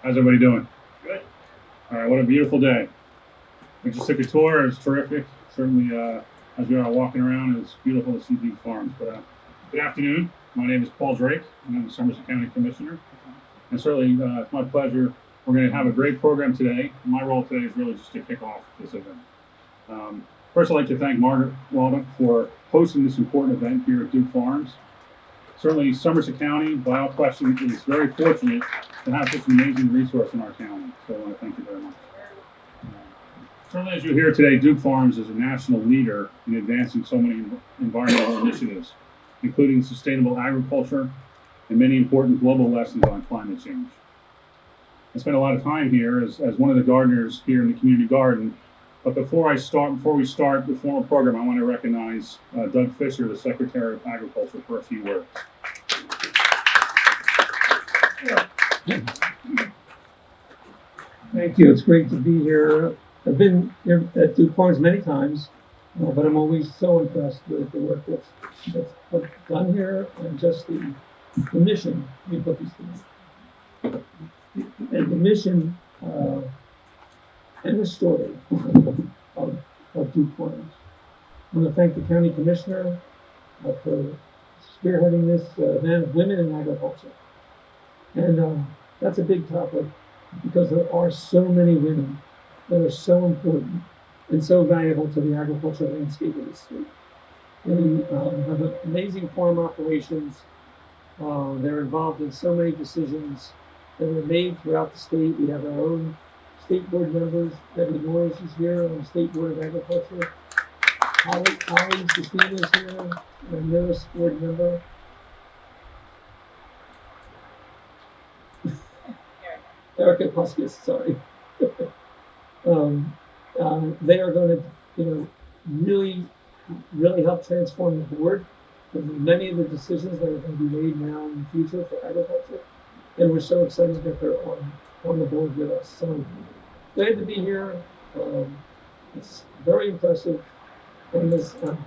How's everybody doing? Good. All right, what a beautiful day. We just took a tour. It's terrific. Certainly, as we are walking around, it's beautiful to see Big Farms. But good afternoon. My name is Paul Drake, and I'm the Somerset County Commissioner. And certainly, it's my pleasure. We're going to have a great program today. My role today is really just to kick off this event. First, I'd like to thank Margaret Waldock for hosting this important event here at Duke Farms. Certainly, Somerset County, by all questions, is very fortunate to have such an amazing resource in our county. So I want to thank you very much. Certainly, as you hear today, Duke Farms is a national leader in advancing so many environmental initiatives, including sustainable agriculture and many important global lessons on climate change. I spent a lot of time here as one of the gardeners here in the community garden. But before we start the formal program, I want to recognize Doug Fisher, the Secretary of Agriculture, for a few words. Thank you. It's great to be here. I've been here at Duke Farms many times, but I'm always so impressed with the work that's done here and just the mission we put these things. And the mission and the story of Duke Farms. I want to thank the County Commissioner for spearheading this event of women in agriculture. And that's a big topic because there are so many women that are so important and so valuable to the agricultural landscape of the state. They have amazing farm operations. They're involved in so many decisions that are made throughout the state. We have our own state board members. Debbie Norz is here on the State Board of Agriculture. Holly Christina is here, our newest board member. Erica Puskas, sorry. They are going to, really help transform the board with many of the decisions that are going to be made now in the future for agriculture. And we're so excited that they're on the board with us. So glad to be here. It's very impressive. And I'm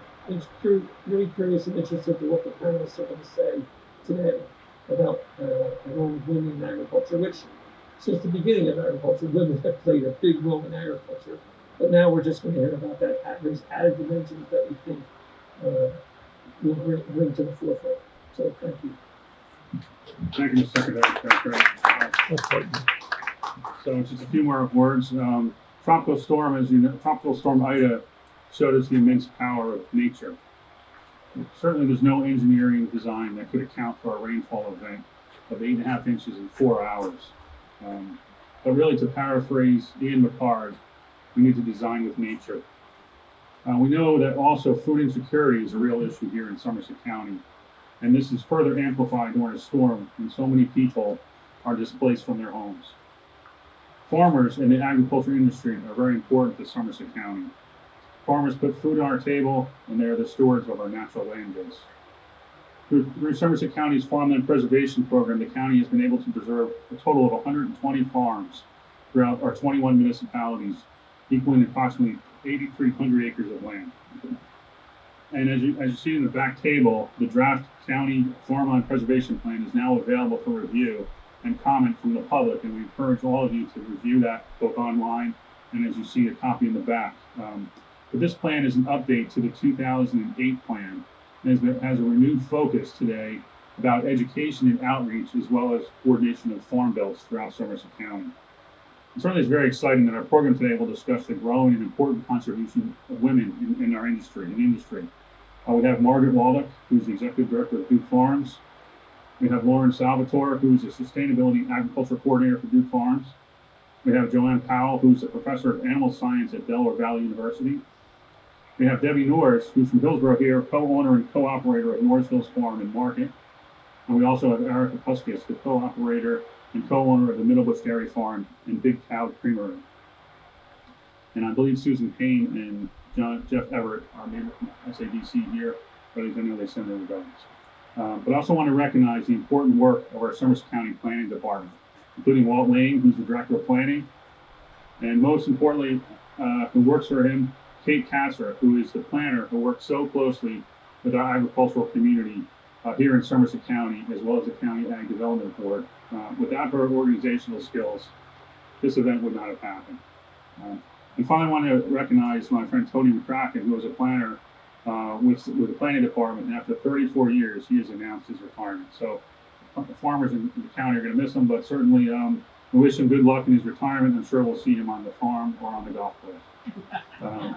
really curious and interested to what the panelists are going to say today about the role of women in agriculture, which since the beginning of agriculture, women have played a big role in agriculture. But now we're just going to hear about those added dimensions that we think will bring to the forefront. So thank you. Thank you, Mr. Secretary. So just a few more words. Tropical storm, as you know, Tropical Storm Ida showed us the immense power of nature. Certainly, there's no engineering design that could account for a rainfall event of 8.5 inches in 4 hours. But really, to paraphrase Ian McCard, we need to design with nature. We know that also food insecurity is a real issue here in Somerset County. And this is further amplified during a storm when so many people are displaced from their homes. Farmers in the agriculture industry are very important to Somerset County. Farmers put food on our table, and they're the stewards of our natural land base. Through Somerset County's Farmland Preservation Program, the county has been able to preserve a total of 120 farms throughout our 21 municipalities, equaling approximately 8,300 acres of land. And as you see in the back table, the draft county farmland preservation plan is now available for review and comment from the public, and we encourage all of you to review that both online and as you see a copy in the back. But this plan is an update to the 2008 plan and has a renewed focus today about education and outreach as well as coordination of farm bills throughout Somerset County. And certainly it's very exciting that our program today will discuss the growing and important contribution of women in our industry. We have Margaret Waldock, who's the Executive Director of Duke Farms. We have Lauren Salvatore, who's the Sustainability Agriculture Coordinator for Duke Farms. We have Joanne Powell, who's a Professor of Animal Science at Delaware Valley University. We have Debbie Norz, who's from Hillsborough here, co-owner and co-operator of Norz Hills Farm and Market. And we also have Erica Puskas, the co-operator and co-owner of the Middlebush Dairy Farm and Big Cow Creamery. And I believe Susan Payne and Jeff Everett are maybe from SADC here, but I know they send their regards. But I also want to recognize the important work of our Somerset County Planning Department, including Walt Lane, who's the Director of Planning, and most importantly, who works for him, Kate Kasser, who is the planner who works so closely with our agricultural community here in Somerset County, as well as the County Ag Development Board, Without her organizational skills, this event would not have happened. And finally, I want to recognize my friend Tony McCracken, who was a planner with the planning department, and after 34 years, he has announced his retirement. So the farmers in the county are going to miss him, but certainly we wish him good luck in his retirement. I'm sure we'll see him on the farm or on the golf course.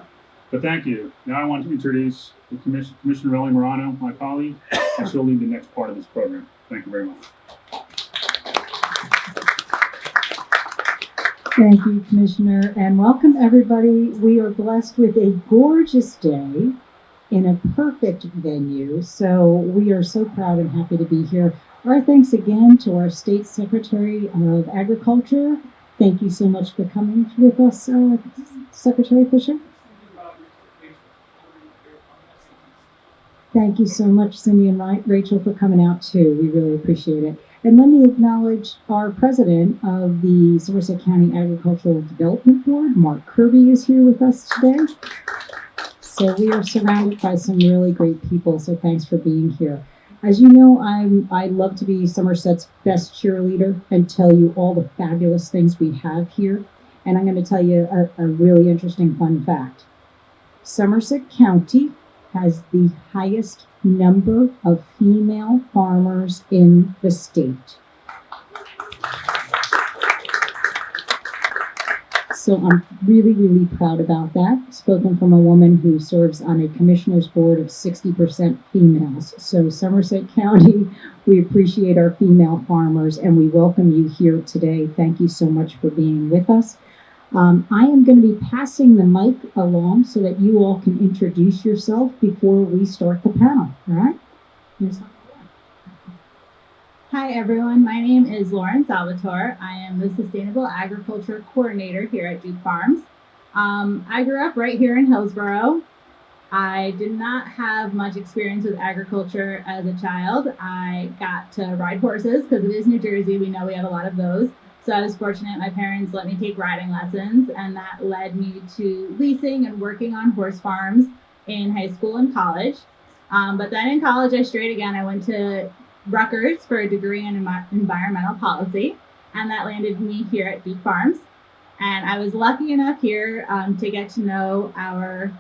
But thank you. Now I want to introduce the Commissioner Ellie Marano, my colleague, and she'll lead the next part of this program. Thank you very much. Thank you, Commissioner, and welcome everybody. We are blessed with a gorgeous day in a perfect venue, so we are so proud and happy to be here. Our thanks again to our State Secretary of Agriculture. Thank you so much for coming with us, Secretary Fisher. Thank you so much, Cindy and Rachel, for coming out too. We really appreciate it. And let me acknowledge our president of the Somerset County Agricultural Development Board, Mark Kirby, is here with us today. So we are surrounded by some really great people, so thanks for being here. As you know, I love to be Somerset's best cheerleader and tell you all the fabulous things we have here. And I'm going to tell you a really interesting fun fact. Somerset County has the highest number of female farmers in the state. So I'm really, really proud about that. Spoken from a woman who serves on a commissioner's board of 60% females. So Somerset County, we appreciate our female farmers and we welcome you here today. Thank you so much for being with us. I am going to be passing the mic along so that you all can introduce yourself before we start the panel. All right? Hi, everyone. My name is Lauren Salvatore. I am the Sustainable Agriculture Coordinator here at Duke Farms. I grew up right here in Hillsborough. I did not have much experience with agriculture as a child. I got to ride horses because it is New Jersey. We know we have a lot of those. So I was fortunate my parents let me take riding lessons, and that led me to leasing and working on horse farms in high school and college. But then in college, I strayed again. I went to Rutgers for a degree in environmental policy, and that landed me here at Big Farms. And I was lucky enough here to get to know our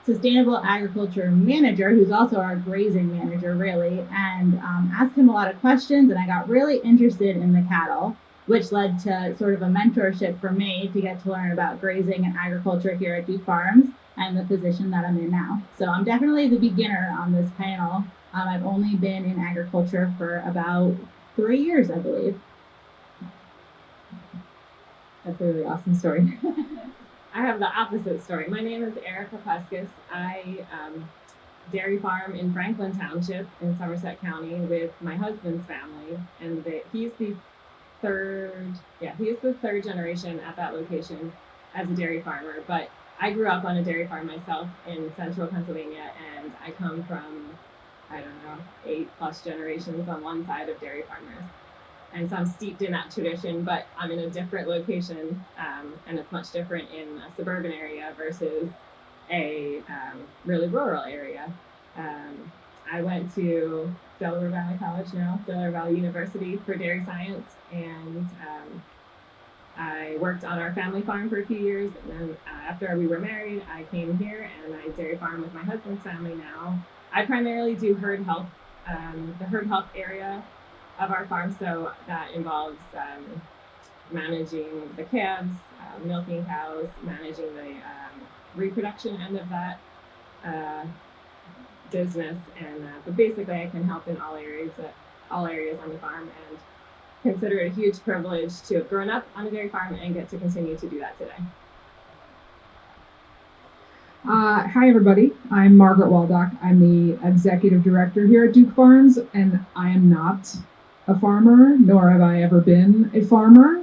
sustainable agriculture manager, who's also our grazing manager, really, and asked him a lot of questions, and I got really interested in the cattle, which led to sort of a mentorship for me to get to learn about grazing and agriculture here at Duke Farms and the position that I'm in now. So I'm definitely the beginner on this panel. I've only been in agriculture for about 3 years, I believe. That's a really awesome story. I have the opposite story. My name is Erica Puskas. I dairy farm in Franklin Township in Somerset County with my husband's family, and he's the third generation at that location as a dairy farmer. But I grew up on a dairy farm myself in central Pennsylvania, and I come from, 8+ generations on one side of dairy farmers. And so I'm steeped in that tradition, but I'm in a different location, and it's much different in a suburban area versus a really rural area. I went to Delaware Valley College now, Delaware Valley University for dairy science, and I worked on our family farm for a few years, and then after we were married, I came here and I dairy farm with my husband's family now. I primarily do herd health, the herd health area of our farm, so that involves managing the calves, milking cows, managing the reproduction end of that business, and but basically I can help in all areas on the farm, and consider it a huge privilege to have grown up on a dairy farm and get to continue to do that today. Hi everybody, I'm Margaret Waldock. I'm the executive director here at Duke Farms, and I am not a farmer, nor have I ever been a farmer,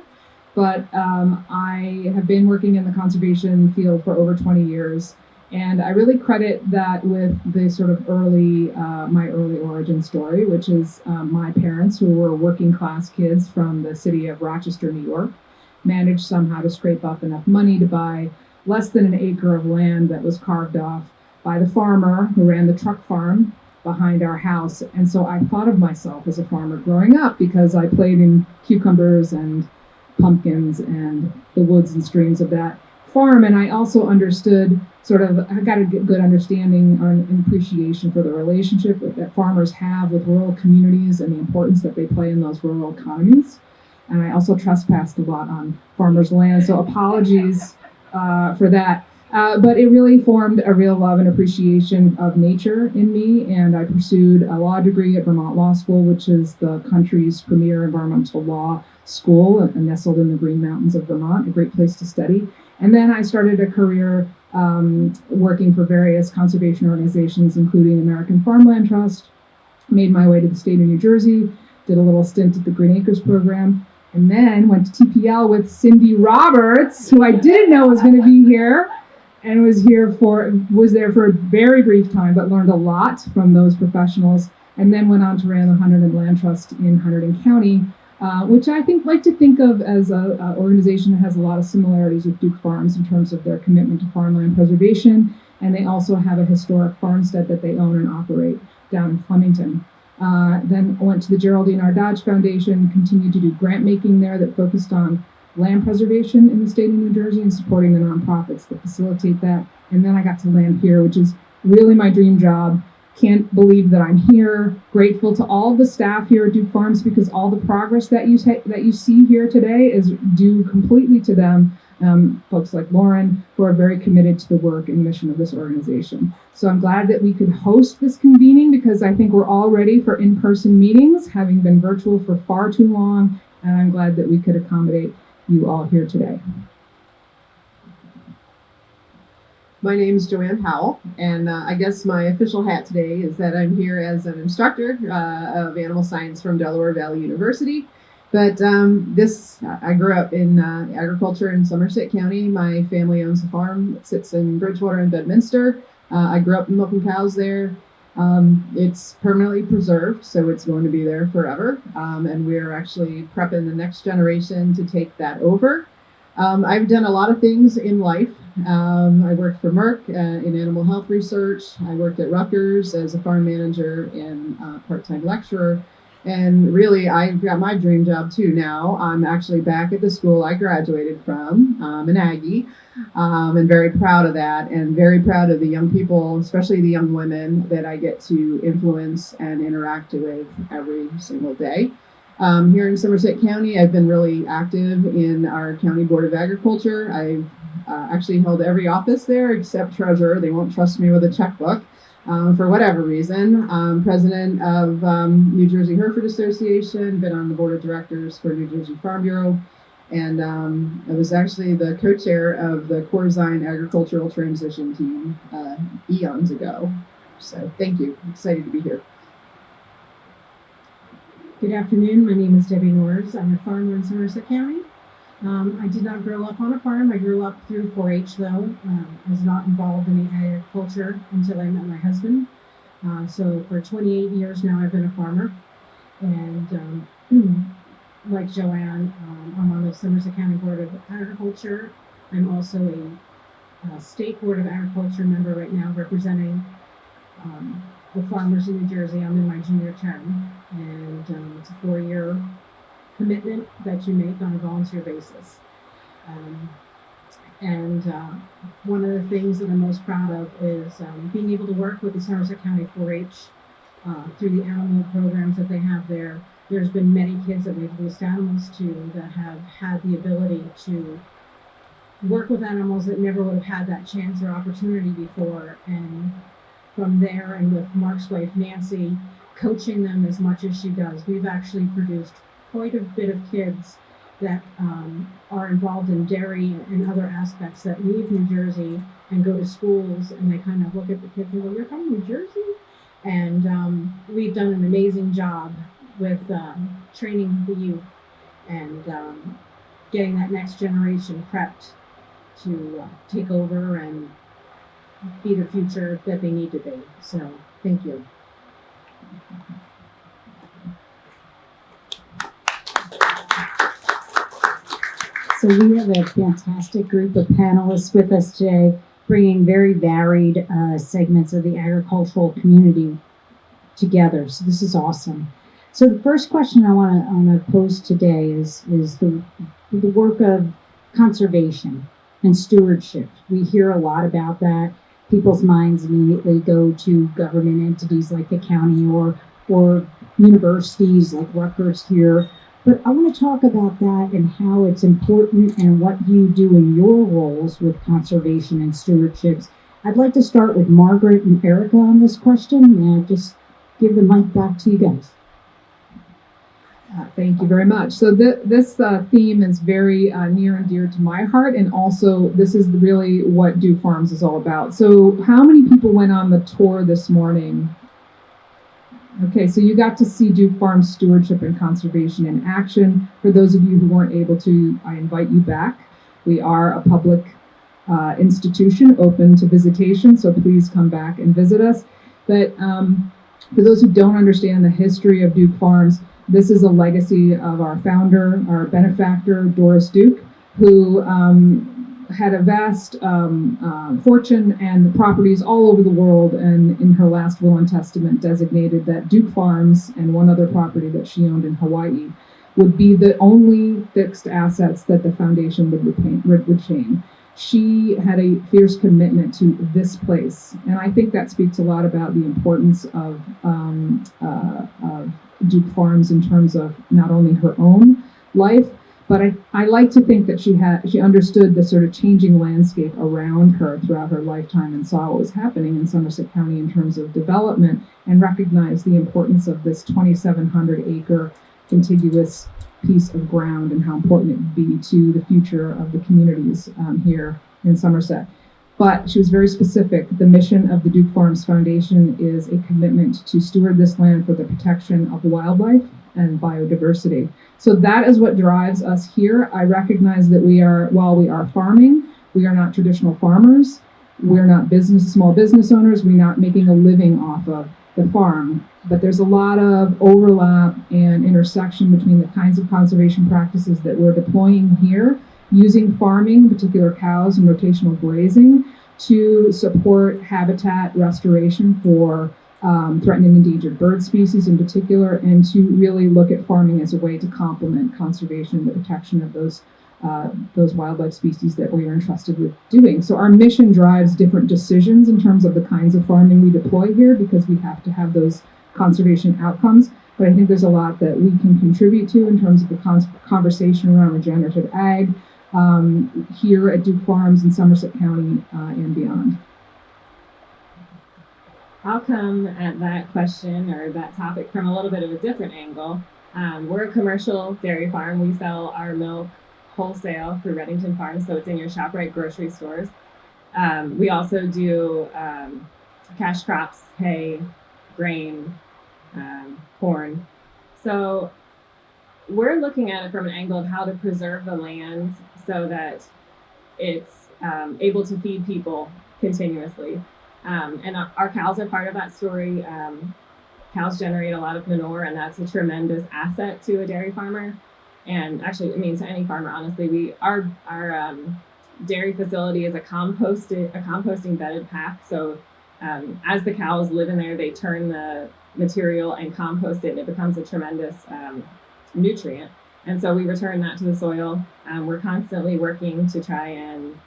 but I have been working in the conservation field for over 20 years, and I really credit that with the sort of my early origin story, which is my parents, who were working class kids from the city of Rochester, New York, managed somehow to scrape up enough money to buy less than an acre of land that was carved off by the farmer who ran the truck farm behind our house. And so I thought of myself as a farmer growing up because I played in cucumbers and pumpkins and the woods and streams of that farm. And I also understood I got a good understanding and appreciation for the relationship that farmers have with rural communities and the importance that they play in those rural economies. And I also trespassed a lot on farmers' land, so apologies for that. But it really formed a real love and appreciation of nature in me, and I pursued a law degree at Vermont Law School, which is the country's premier environmental law school, nestled in the Green Mountains of Vermont, a great place to study. And then I started a career working for various conservation organizations, including American Farmland Trust, made my way to the state of New Jersey, did a little stint at the Green Acres program, and then went to TPL with Cindy Roberts, who I didn't know was going to be here, and was there for a very brief time, but learned a lot from those professionals, and then went on to run the Hunterdon Land Trust in Hunterdon County, which I like to think of as an organization that has a lot of similarities with Duke Farms in terms of their commitment to farmland preservation, and they also have a historic farmstead that they own and operate down in Flemington. Then went to the Geraldine R. Dodge Foundation, continued to do grant making there that focused on land preservation in the state of New Jersey and supporting the nonprofits that facilitate that. And then I got to land here, which is really my dream job. Can't believe that I'm here. Grateful to all of the staff here at Duke Farms because all the progress that you see here today is due completely to them. Folks like Lauren, who are very committed to the work and mission of this organization. So I'm glad that we could host this convening because I think we're all ready for in-person meetings, having been virtual for far too long, and I'm glad that we could accommodate you all here today. My name is Joanne Howell, and I guess my official hat today is that I'm here as an instructor of animal science from Delaware Valley University. But I grew up in agriculture in Somerset County. My family owns a farm that sits in Bridgewater and Bedminster. I grew up milking cows there. It's permanently preserved, so it's going to be there forever. And we're actually prepping the next generation to take that over. I've done a lot of things in life. I worked for Merck in animal health research. I worked at Rutgers as a farm manager and part-time lecturer. And really, I've got my dream job too now. I'm actually back at the school I graduated from, an Aggie, and very proud of that, and very proud of the young people, especially the young women that I get to influence and interact with every single day. Here in Somerset County, I've been really active in our County Board of Agriculture. I've actually held every office there except treasurer. They won't trust me with a checkbook. For whatever reason. President of New Jersey Hereford Association, been on the board of directors for New Jersey Farm Bureau, and I was actually the co-chair of the Corzine Agricultural Transition Team eons ago. So thank you. Excited to be here. Good afternoon. My name is Debbie Norz. I'm a farmer in Somerset County. I did not grow up on a farm. I grew up through 4-H though. I was not involved in agriculture until I met my husband. So for 28 years now I've been a farmer. And like Joanne, I'm on the Somerset County Board of Agriculture. I'm also a State Board of Agriculture member right now representing the farmers in New Jersey. I'm in my junior term. And it's a 4-year commitment that you make on a volunteer basis. One of the things that I'm most proud of is being able to work with the Somerset County 4-H through the animal programs that they have there. There's been many kids that we've released animals to that have had the ability to work with animals that never would have had that chance or opportunity before. And from there, and with Mark's wife, Nancy, coaching them as much as she does, we've actually produced quite a bit of kids that are involved in dairy and other aspects that leave New Jersey and go to schools, and they kind of look at the kids and go, "You're from New Jersey?" And we've done an amazing job with training the youth and getting that next generation prepped to take over and be the future that they need to be. So thank you. So we have a fantastic group of panelists with us today, bringing very varied segments of the agricultural community. together. So this is awesome. So the first question I want to pose today is the work of conservation and stewardship. We hear a lot about that. People's minds immediately go to government entities like the county or universities like Rutgers here. But I want to talk about that and how it's important and what you do in your roles with conservation and stewardships. I'd like to start with Margaret and Erica on this question, and just give the mic back to you guys. Thank you very much. So this theme is very near and dear to my heart, and also this is really what Duke Farms is all about. So how many people went on the tour this morning? Okay, so you got to see Duke Farms stewardship and conservation in action. For those of you who weren't able to, I invite you back. We are a public institution open to visitation, so please come back and visit us. But for those who don't understand the history of Duke Farms, this is a legacy of our founder, our benefactor, Doris Duke, who had a vast fortune and properties all over the world, and in her last will and testament designated that Duke Farms and one other property that she owned in Hawaii would be the only fixed assets that the foundation would retain. She had a fierce commitment to this place, and I think that speaks a lot about the importance of Duke Farms in terms of not only her own life, but I like to think that she understood the sort of changing landscape around her throughout her lifetime and saw what was happening in Somerset County in terms of development, and recognized the importance of this 2,700 acre contiguous piece of ground and how important it would be to the future of the communities here in Somerset. But she was very specific. The mission of the Duke Farms Foundation is a commitment to steward this land for the protection of wildlife and biodiversity. So that is what drives us here. I recognize that while we are farming, we are not traditional farmers. We're not small business owners. We're not making a living off of the farm. But there's a lot of overlap and intersection between the kinds of conservation practices that we're deploying here, using farming, in particular cows and rotational grazing, to support habitat restoration for threatened and endangered bird species in particular, and to really look at farming as a way to complement conservation and the protection of those wildlife species that we are entrusted with doing. So our mission drives different decisions in terms of the kinds of farming we deploy here, because we have to have those conservation outcomes. But I think there's a lot that we can contribute to in terms of the conversation around regenerative ag here at Duke Farms in Somerset County and beyond. I'll come at that question or that topic from a little bit of a different angle. We're a commercial dairy farm. We sell our milk wholesale through Reddington Farms, so it's in your ShopRite grocery stores. We also do cash crops, hay, grain, corn. So we're looking at it from an angle of how to preserve the land so that it's able to feed people continuously. And our cows are part of that story. Cows generate a lot of manure, and that's a tremendous asset to a dairy farmer. And actually, I mean, to any farmer, honestly. Our dairy facility is a composting bedded pack. So as the cows live in there, they turn the material and compost it, and it becomes a tremendous nutrient. And so we return that to the soil. We're constantly working to try and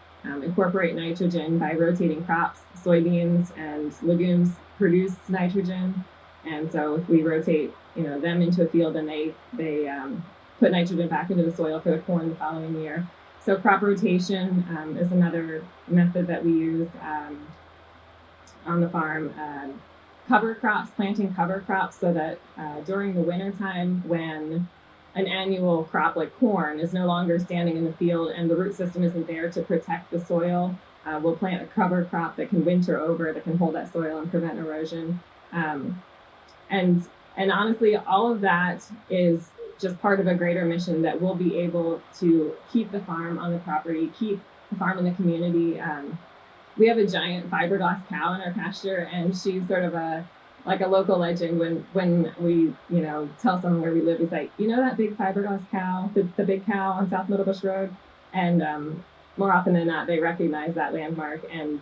incorporate nitrogen by rotating crops. Soybeans and legumes produce nitrogen, and so if we rotate, them into a field, and they put nitrogen back into the soil for the corn the following year. So crop rotation is another method that we use on the farm. Cover crops, planting cover crops, so that during the winter time, when an annual crop like corn is no longer standing in the field and the root system isn't there to protect the soil, we'll plant a cover crop that can winter over, that can hold that soil and prevent erosion. And honestly, all of that is just part of a greater mission that we'll be able to keep the farm on the property, keep the farm in the community. We have a giant fiberglass cow in our pasture, and she's sort of like a local legend. When we tell someone where we live, we say, that big fiberglass cow, the big cow on South Middlebush Road, and more often than not, they recognize that landmark. And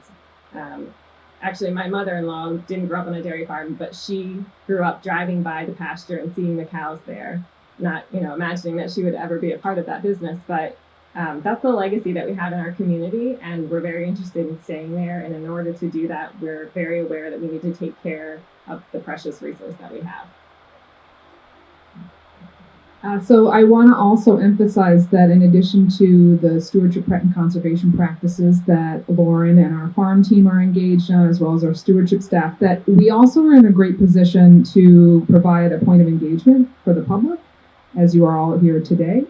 actually, my mother-in-law didn't grow up on a dairy farm, but she grew up driving by the pasture and seeing the cows there, not, imagining that she would ever be a part of that business. But that's the legacy that we have in our community, and we're very interested in staying there. And in order to do that, we're very aware that we need to take care of the precious resource that we have. So I want to also emphasize that in addition to the stewardship and conservation practices that Lauren and our farm team are engaged on, as well as our stewardship staff, that we also are in a great position to provide a point of engagement for the public, as you are all here today.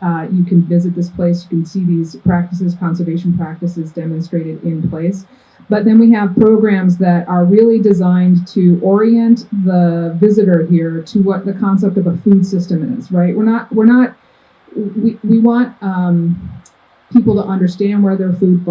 You can visit this place, you can see these practices, conservation practices demonstrated in place. But then we have programs that are really designed to orient the visitor here to what the concept of a food system is, right? We want people to understand where their food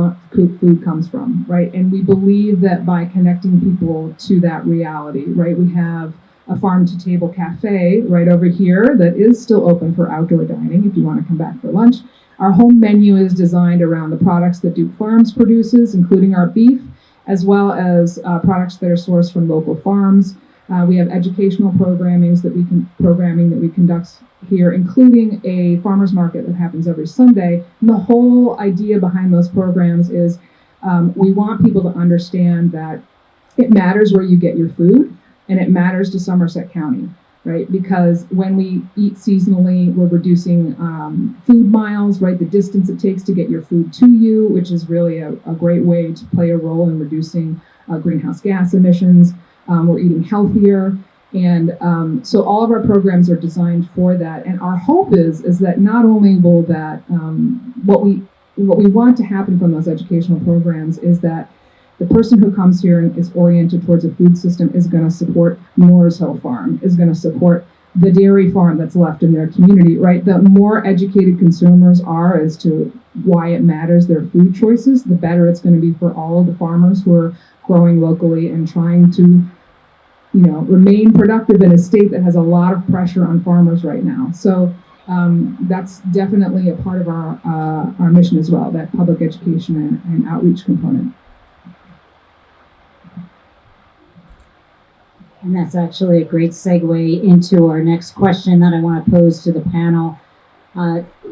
comes from, right? And we believe that by connecting people to that reality, right? We have a farm-to-table cafe right over here that is still open for outdoor dining if you want to come back for lunch. Our home menu is designed around the products that Duke Farms produces, including our beef, as well as products that are sourced from local farms. We have educational programming that we conduct here, including a farmers market that happens every Sunday. And the whole idea behind those programs is we want people to understand that it matters where you get your food, and it matters to Somerset County, right? Because when we eat seasonally, we're reducing food miles, right? The distance it takes to get your food to you, which is really a great way to play a role in reducing greenhouse gas emissions. We're eating healthier. And so all of our programs are designed for that. And our hope is that not only will that, what we want to happen from those educational programs is that the person who comes here and is oriented towards a food system is going to support Norz Hill Farm, is going to support the dairy farm that's left in their community, right? The more educated consumers are as to why it matters their food choices, the better it's going to be for all of the farmers who are growing locally and trying to, remain productive in a state that has a lot of pressure on farmers right now. So that's definitely a part of our mission as well, that public education and outreach component. And that's actually a great segue into our next question that I want to pose to the panel.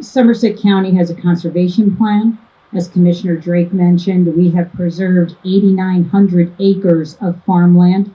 Somerset County has a conservation plan. As Commissioner Drake mentioned, we have preserved 8,900 acres of farmland.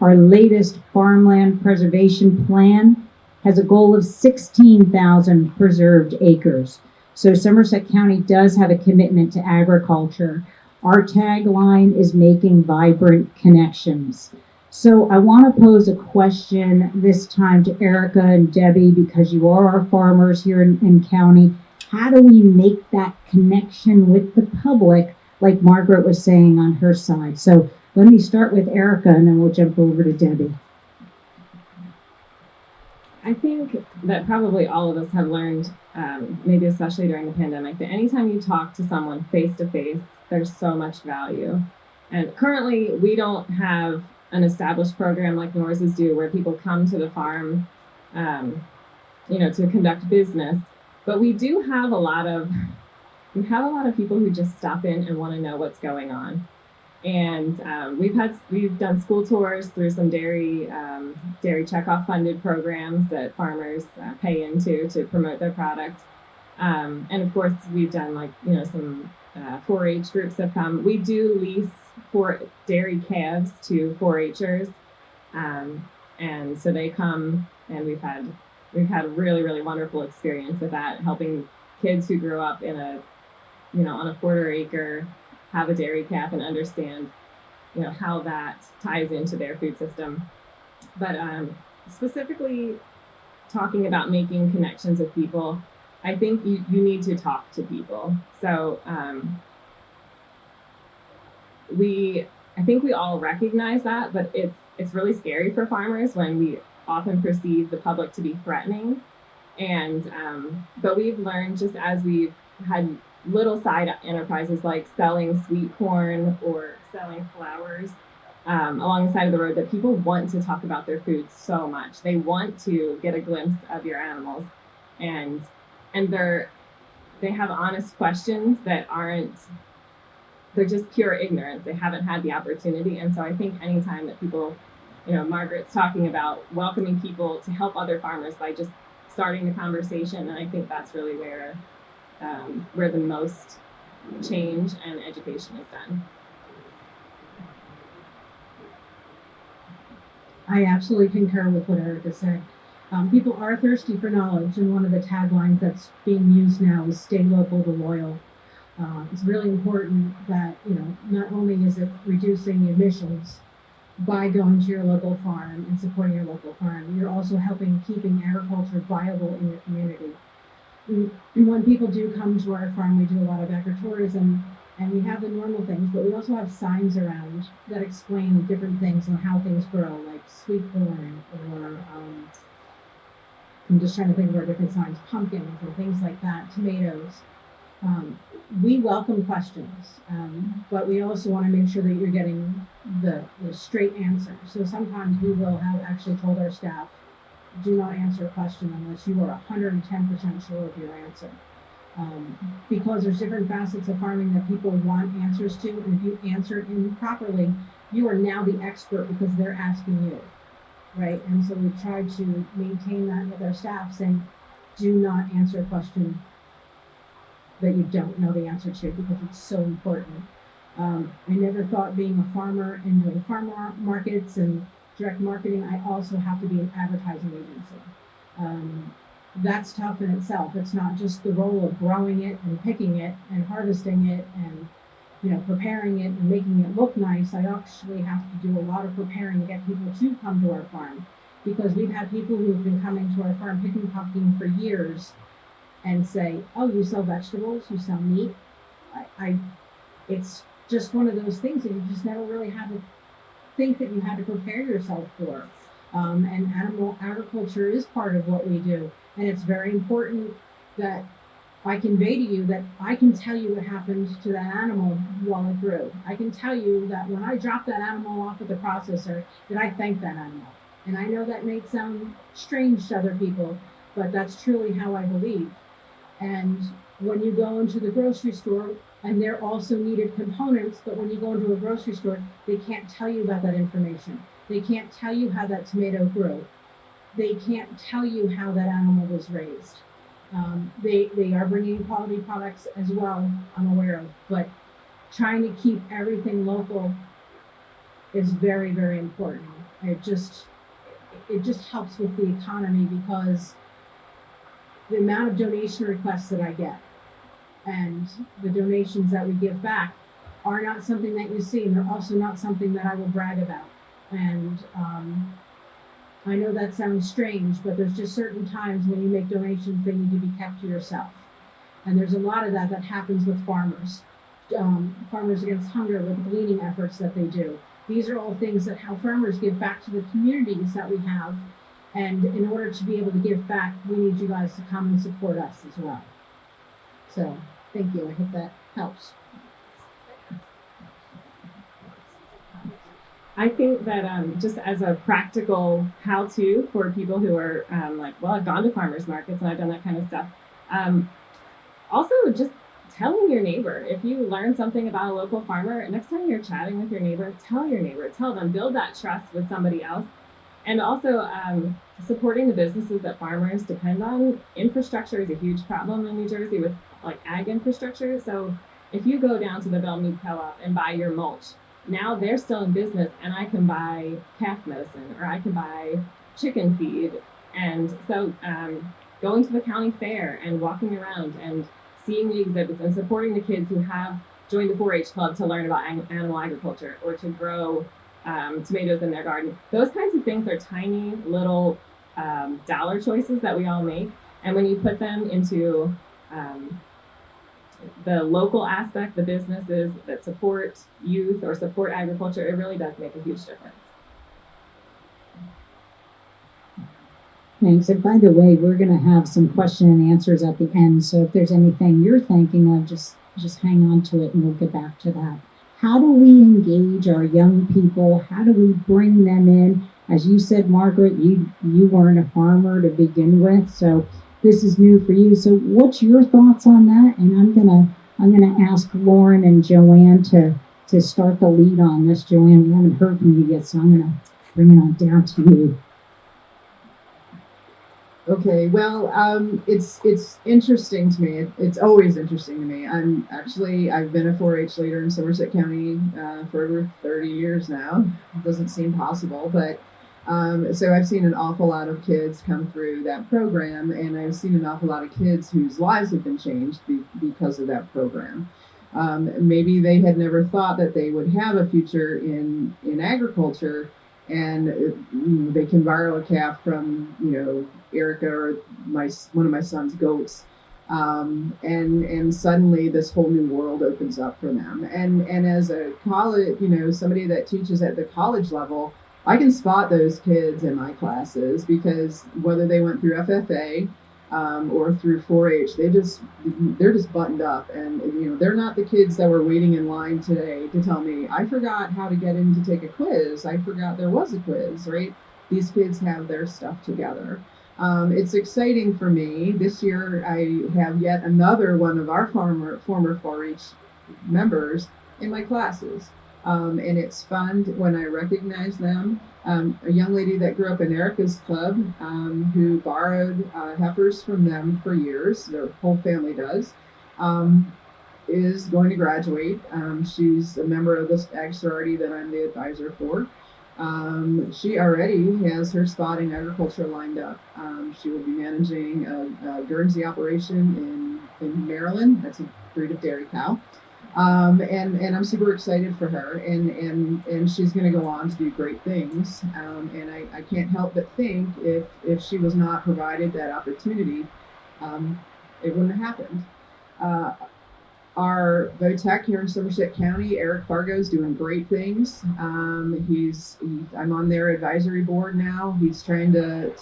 Our latest farmland preservation plan has a goal of 16,000 preserved acres. So Somerset County does have a commitment to agriculture. Our tagline is making vibrant connections. So I want to pose a question this time to Erica and Debbie, because you are our farmers here in county. How do we make that connection with the public, like Margaret was saying on her side? So let me start with Erica, and then we'll jump over to Debbie. I think that probably all of us have learned, maybe especially during the pandemic, that anytime you talk to someone face to face, there's so much value. And currently, we don't have an established program like Norz's do, where people come to the farm, to conduct business. But we do have a lot of people who just stop in and want to know what's going on. And we've done school tours through some dairy checkoff funded programs that farmers pay into to promote their product. And of course, we've done some 4-H groups have come. We do lease for dairy calves to 4-Hers, and so they come, and we've had a really, really wonderful experience with that, helping kids who grew up in on a 1/4 acre have a dairy calf and understand how that ties into their food system. But specifically talking about making connections with people, I think you need to talk to people. So I think we all recognize that, but it's really scary for farmers when we often perceive the public to be threatening. And but we've learned, just as we've had little side enterprises like selling sweet corn or selling flowers along the side of the road, that people want to talk about their food so much. They want to get a glimpse of your animals, and they have honest questions that aren't they're just pure ignorance. They haven't had the opportunity. And so I think anytime that people, Margaret's talking about welcoming people to help other farmers by just starting the conversation, and I think that's really where the most change and education is done. I absolutely concur with what Erica said. People are thirsty for knowledge, and one of the taglines that's being used now is "Stay local to loyal." It's really important that, not only is it reducing emissions by going to your local farm and supporting your local farm, you're also helping keeping agriculture viable in your community. When people do come to our farm, we do a lot of agritourism, and we have the normal things, but we also have signs around that explain different things and how things grow, like sweet corn, or I'm just trying to think of our different signs, pumpkins and things like that, tomatoes. We welcome questions, but we also want to make sure that you're getting the straight answer. So sometimes we will have actually told our staff, do not answer a question unless you are 110% sure of your answer. Because there's different facets of farming that people want answers to, and if you answer it improperly, you are now the expert because they're asking you, right? And so we try to maintain that with our staff, saying, do not answer a question that you don't know the answer to, because it's so important. I never thought being a farmer and doing farm markets and direct marketing, I also have to be an advertising agency. That's tough in itself. It's not just the role of growing it and picking it and harvesting it and preparing it and making it look nice. I actually have to do a lot of preparing to get people to come to our farm, because we've had people who have been coming to our farm picking pumpkin for years and say, oh, you sell vegetables, you sell meat. It's just one of those things that you just never really had to think that you had to prepare yourself for. And animal agriculture is part of what we do. And it's very important that I convey to you that I can tell you what happened to that animal while it grew. I can tell you that when I dropped that animal off at the processor, that I thanked that animal. And I know that may sound strange to other people, but that's truly how I believe. And when you go into the grocery store, and they're also needed components, but when you go into a grocery store, they can't tell you about that information. They can't tell you how that tomato grew. They can't tell you how that animal was raised. They are bringing quality products as well, I'm aware of, but trying to keep everything local is very, very important. It just helps with the economy, because the amount of donation requests that I get and the donations that we give back are not something that you see, and they're also not something that I will brag about. And I know that sounds strange, but there's just certain times when you make donations, they need to be kept to yourself. And there's a lot of that happens with farmers. Farmers Against Hunger, with the gleaning efforts that they do. These are all things that how farmers give back to the communities that we have. And in order to be able to give back, we need you guys to come and support us as well. So, thank you. I hope that helps. I think that just as a practical how-to for people who are I've gone to farmers markets and I've done that kind of stuff. Also, just telling your neighbor, if you learn something about a local farmer, next time you're chatting with your neighbor, tell them, build that trust with somebody else. And also supporting the businesses that farmers depend on. Infrastructure is a huge problem in New Jersey with ag infrastructure. So if you go down to the Bell Mead Co-op and buy your mulch, now they're still in business, and I can buy calf medicine, or I can buy chicken feed. And so going to the county fair and walking around and seeing the exhibits and supporting the kids who have joined the 4-H club to learn about animal agriculture or to grow tomatoes in their garden. Those kinds of things are tiny little dollar choices that we all make. And when you put them into the local aspect, the businesses that support youth or support agriculture, it really does make a huge difference. Thanks. And by the way, we're going to have some question and answers at the end. So if there's anything you're thinking of, just hang on to it and we'll get back to that. How do we engage our young people? How do we bring them in? As you said, Margaret, you weren't a farmer to begin with, so this is new for you. So what's your thoughts on that? And I'm I'm going to ask Lauren and Joanne to start the lead on this. Joanne, we haven't heard from you yet, so I'm going to bring it on down to you. Okay, well, it's interesting to me. It's always interesting to me. I've been a 4-H leader in Somerset County for over 30 years now. It doesn't seem possible, but so I've seen an awful lot of kids come through that program, and I've seen an awful lot of kids whose lives have been changed because of that program. Maybe they had never thought that they would have a future in agriculture, and they can borrow a calf from Erica or one of my son's goats, and suddenly this whole new world opens up for them. And as a college, somebody that teaches at the college level, I can spot those kids in my classes because whether they went through FFA or through 4-H, they're just buttoned up, and they're not the kids that were waiting in line today to tell me I forgot how to get in to take a quiz. I forgot there was a quiz, right? These kids have their stuff together. It's exciting for me. This year I have yet another one of our former 4-H members in my classes. And it's fun when I recognize them. A young lady that grew up in Erica's club, who borrowed heifers from them for years, their whole family does, is going to graduate. She's a member of this ag sorority that I'm the advisor for. She already has her spot in agriculture lined up. She will be managing a Guernsey operation in Maryland. That's a breed of dairy cow. And I'm super excited for her, and she's going to go on to do great things. And I can't help but think if she was not provided that opportunity, it wouldn't have happened. Our VOTEC here in Somerset County, Eric Fargo's doing great things. I'm on their advisory board now. He's trying to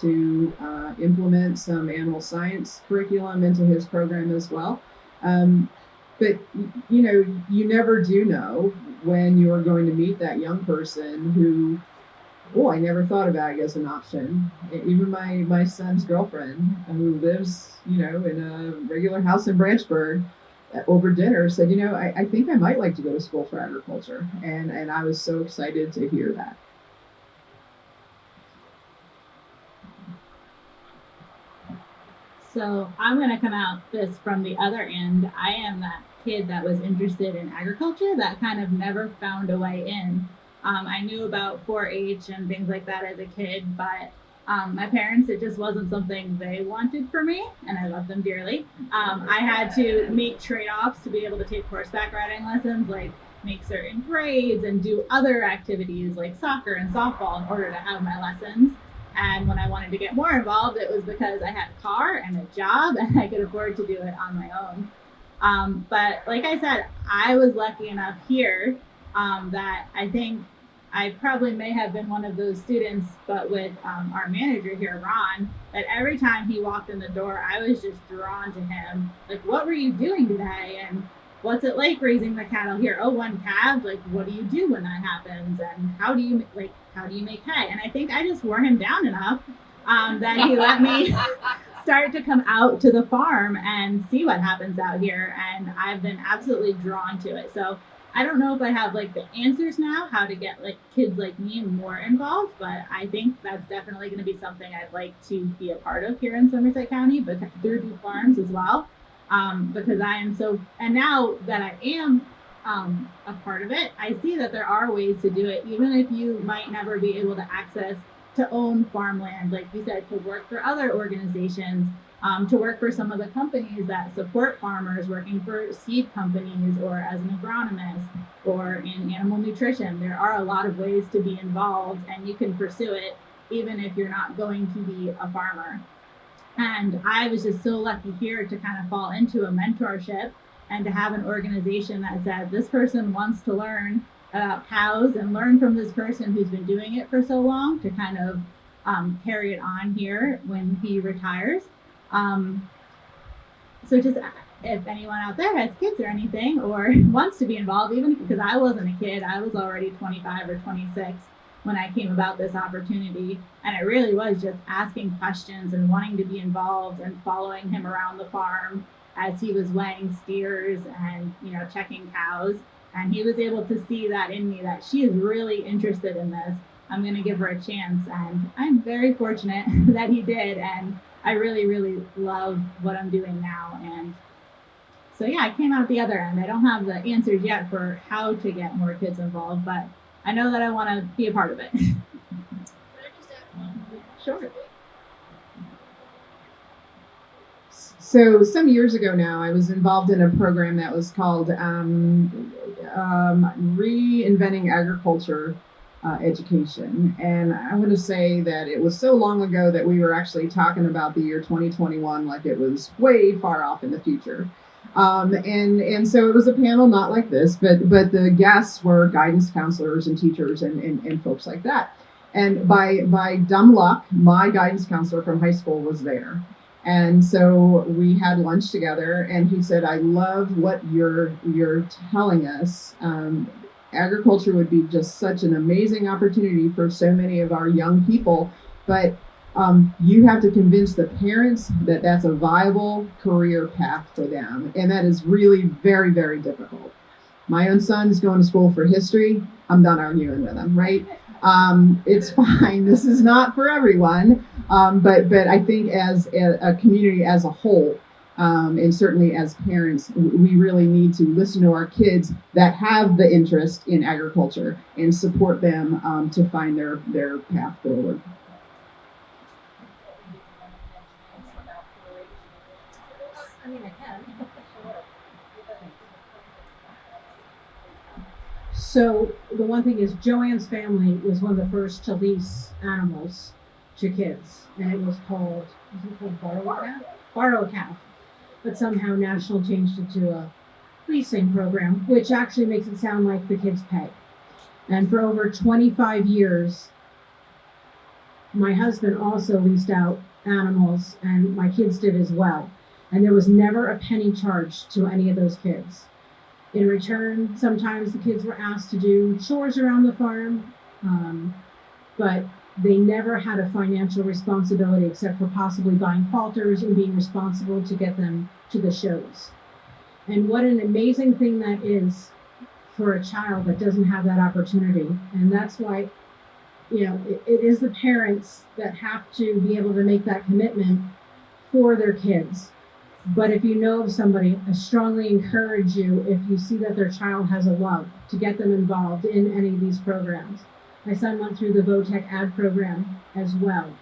implement some animal science curriculum into his program as well. But you never do know when you're going to meet that young person who, I never thought of ag as an option. Even my son's girlfriend, who lives, in a regular house in Branchburg, over dinner said, I think I might like to go to school for agriculture. And I was so excited to hear that. So I'm going to come out this from the other end. I am that kid that was interested in agriculture that kind of never found a way in. I knew about 4-H and things like that as a kid, but my parents, it just wasn't something they wanted for me, and I love them dearly. I had to make trade-offs to be able to take horseback riding lessons, like make certain grades and do other activities like soccer and softball in order to have my lessons. And when I wanted to get more involved, it was because I had a car and a job and I could afford to do it on my own. But like I said, I was lucky enough here that I think I probably may have been one of those students, but with our manager here, Ron, that every time he walked in the door, I was just drawn to him. Like, what were you doing today? And what's it like raising the cattle here? Oh, one calf. Like, what do you do when that happens? And how do you make hay? And I think I just wore him down enough that he let me start to come out to the farm and see what happens out here. And I've been absolutely drawn to it. So I don't know if I have like the answers now, how to get like kids like me more involved, but I think that's definitely going to be something I'd like to be a part of here in Somerset County, but through Duke Farms as well. Because I am so, and now that I am a part of it, I see that there are ways to do it, even if you might never be able to access to own farmland, like you said, to work for other organizations, to work for some of the companies that support farmers, working for seed companies or as an agronomist or in animal nutrition. There are a lot of ways to be involved, and you can pursue it even if you're not going to be a farmer. And I was just so lucky here to kind of fall into a mentorship and to have an organization that said, this person wants to learn about cows and learn from this person who's been doing it for so long to kind of carry it on here when he retires. So just if anyone out there has kids or anything or wants to be involved, even because I wasn't a kid, I was already 25 or 26 when I came about this opportunity. And it really was just asking questions and wanting to be involved and following him around the farm as he was weighing steers and, checking cows. And he was able to see that in me, that she is really interested in this. I'm going to give her a chance. And I'm very fortunate that he did. And I really, really love what I'm doing now. And so, yeah, I came out the other end. I don't have the answers yet for how to get more kids involved, but I know that I want to be a part of it. Sure. So some years ago now, I was involved in a program that was called Reinventing Agriculture Education. And I want to say that it was so long ago that we were actually talking about the year 2021 like it was way far off in the future. And so it was a panel not like this, but the guests were guidance counselors and teachers and folks like that. And by dumb luck, my guidance counselor from high school was there. And so we had lunch together, and he said, I love what you're telling us. Agriculture would be just such an amazing opportunity for so many of our young people, but you have to convince the parents that that's a viable career path for them. And that is really very, very difficult. My own son's going to school for history. I'm done arguing with him, right? It's fine. This is not for everyone. But I think as a community as a whole, and certainly as parents, we really need to listen to our kids that have the interest in agriculture and support them to find their path forward. So the one thing is Joanne's family was one of the first to lease animals to kids, and it was called Borrow a Calf, but somehow National changed it to a leasing program, which actually makes it sound like the kids pay. And for over 25 years, my husband also leased out animals, and my kids did as well. And there was never a penny charged to any of those kids. In return, sometimes the kids were asked to do chores around the farm, but they never had a financial responsibility except for possibly buying halters and being responsible to get them to the shows. And what an amazing thing that is for a child that doesn't have that opportunity. And that's why, it is the parents that have to be able to make that commitment for their kids. But if you know of somebody, I strongly encourage you, if you see that their child has a love, to get them involved in any of these programs. My son went through the VOTEC ad program as well.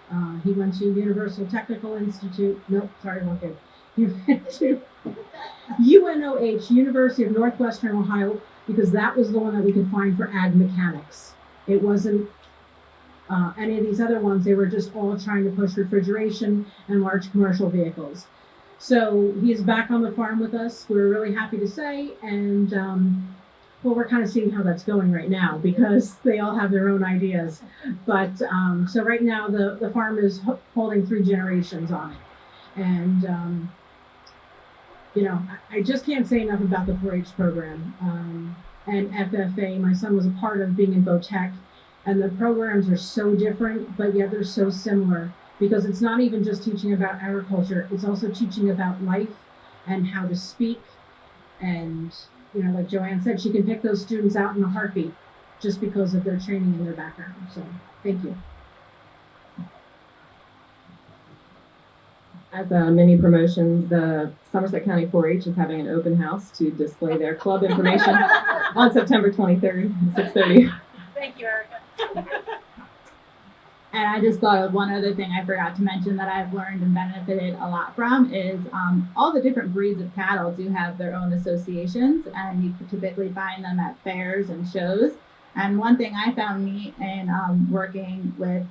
He went to Universal Technical Institute. Nope, sorry, wrong kid. He went to UNOH, University of Northwestern Ohio, because that was the one that we could find for ag mechanics. It wasn't any of these other ones. They were just all trying to push refrigeration and large commercial vehicles. So he's back on the farm with us. We're really happy to say, and we're kind of seeing how that's going right now because they all have their own ideas. But so right now the farm is holding 3 generations on it, and I just can't say enough about the 4-H program and FFA. My son was a part of being in VOTEC, and the programs are so different, but yet they're so similar. Because it's not even just teaching about agriculture, it's also teaching about life and how to speak. And, like Joanne said, she can pick those students out in a heartbeat just because of their training and their background. So, thank you. As a mini promotion, the Somerset County 4-H is having an open house to display their club information on September 23rd at 6:30. Thank you, Erica. And I just thought of one other thing I forgot to mention that I've learned and benefited a lot from is all the different breeds of cattle do have their own associations, and you can typically find them at fairs and shows. And one thing I found neat in working with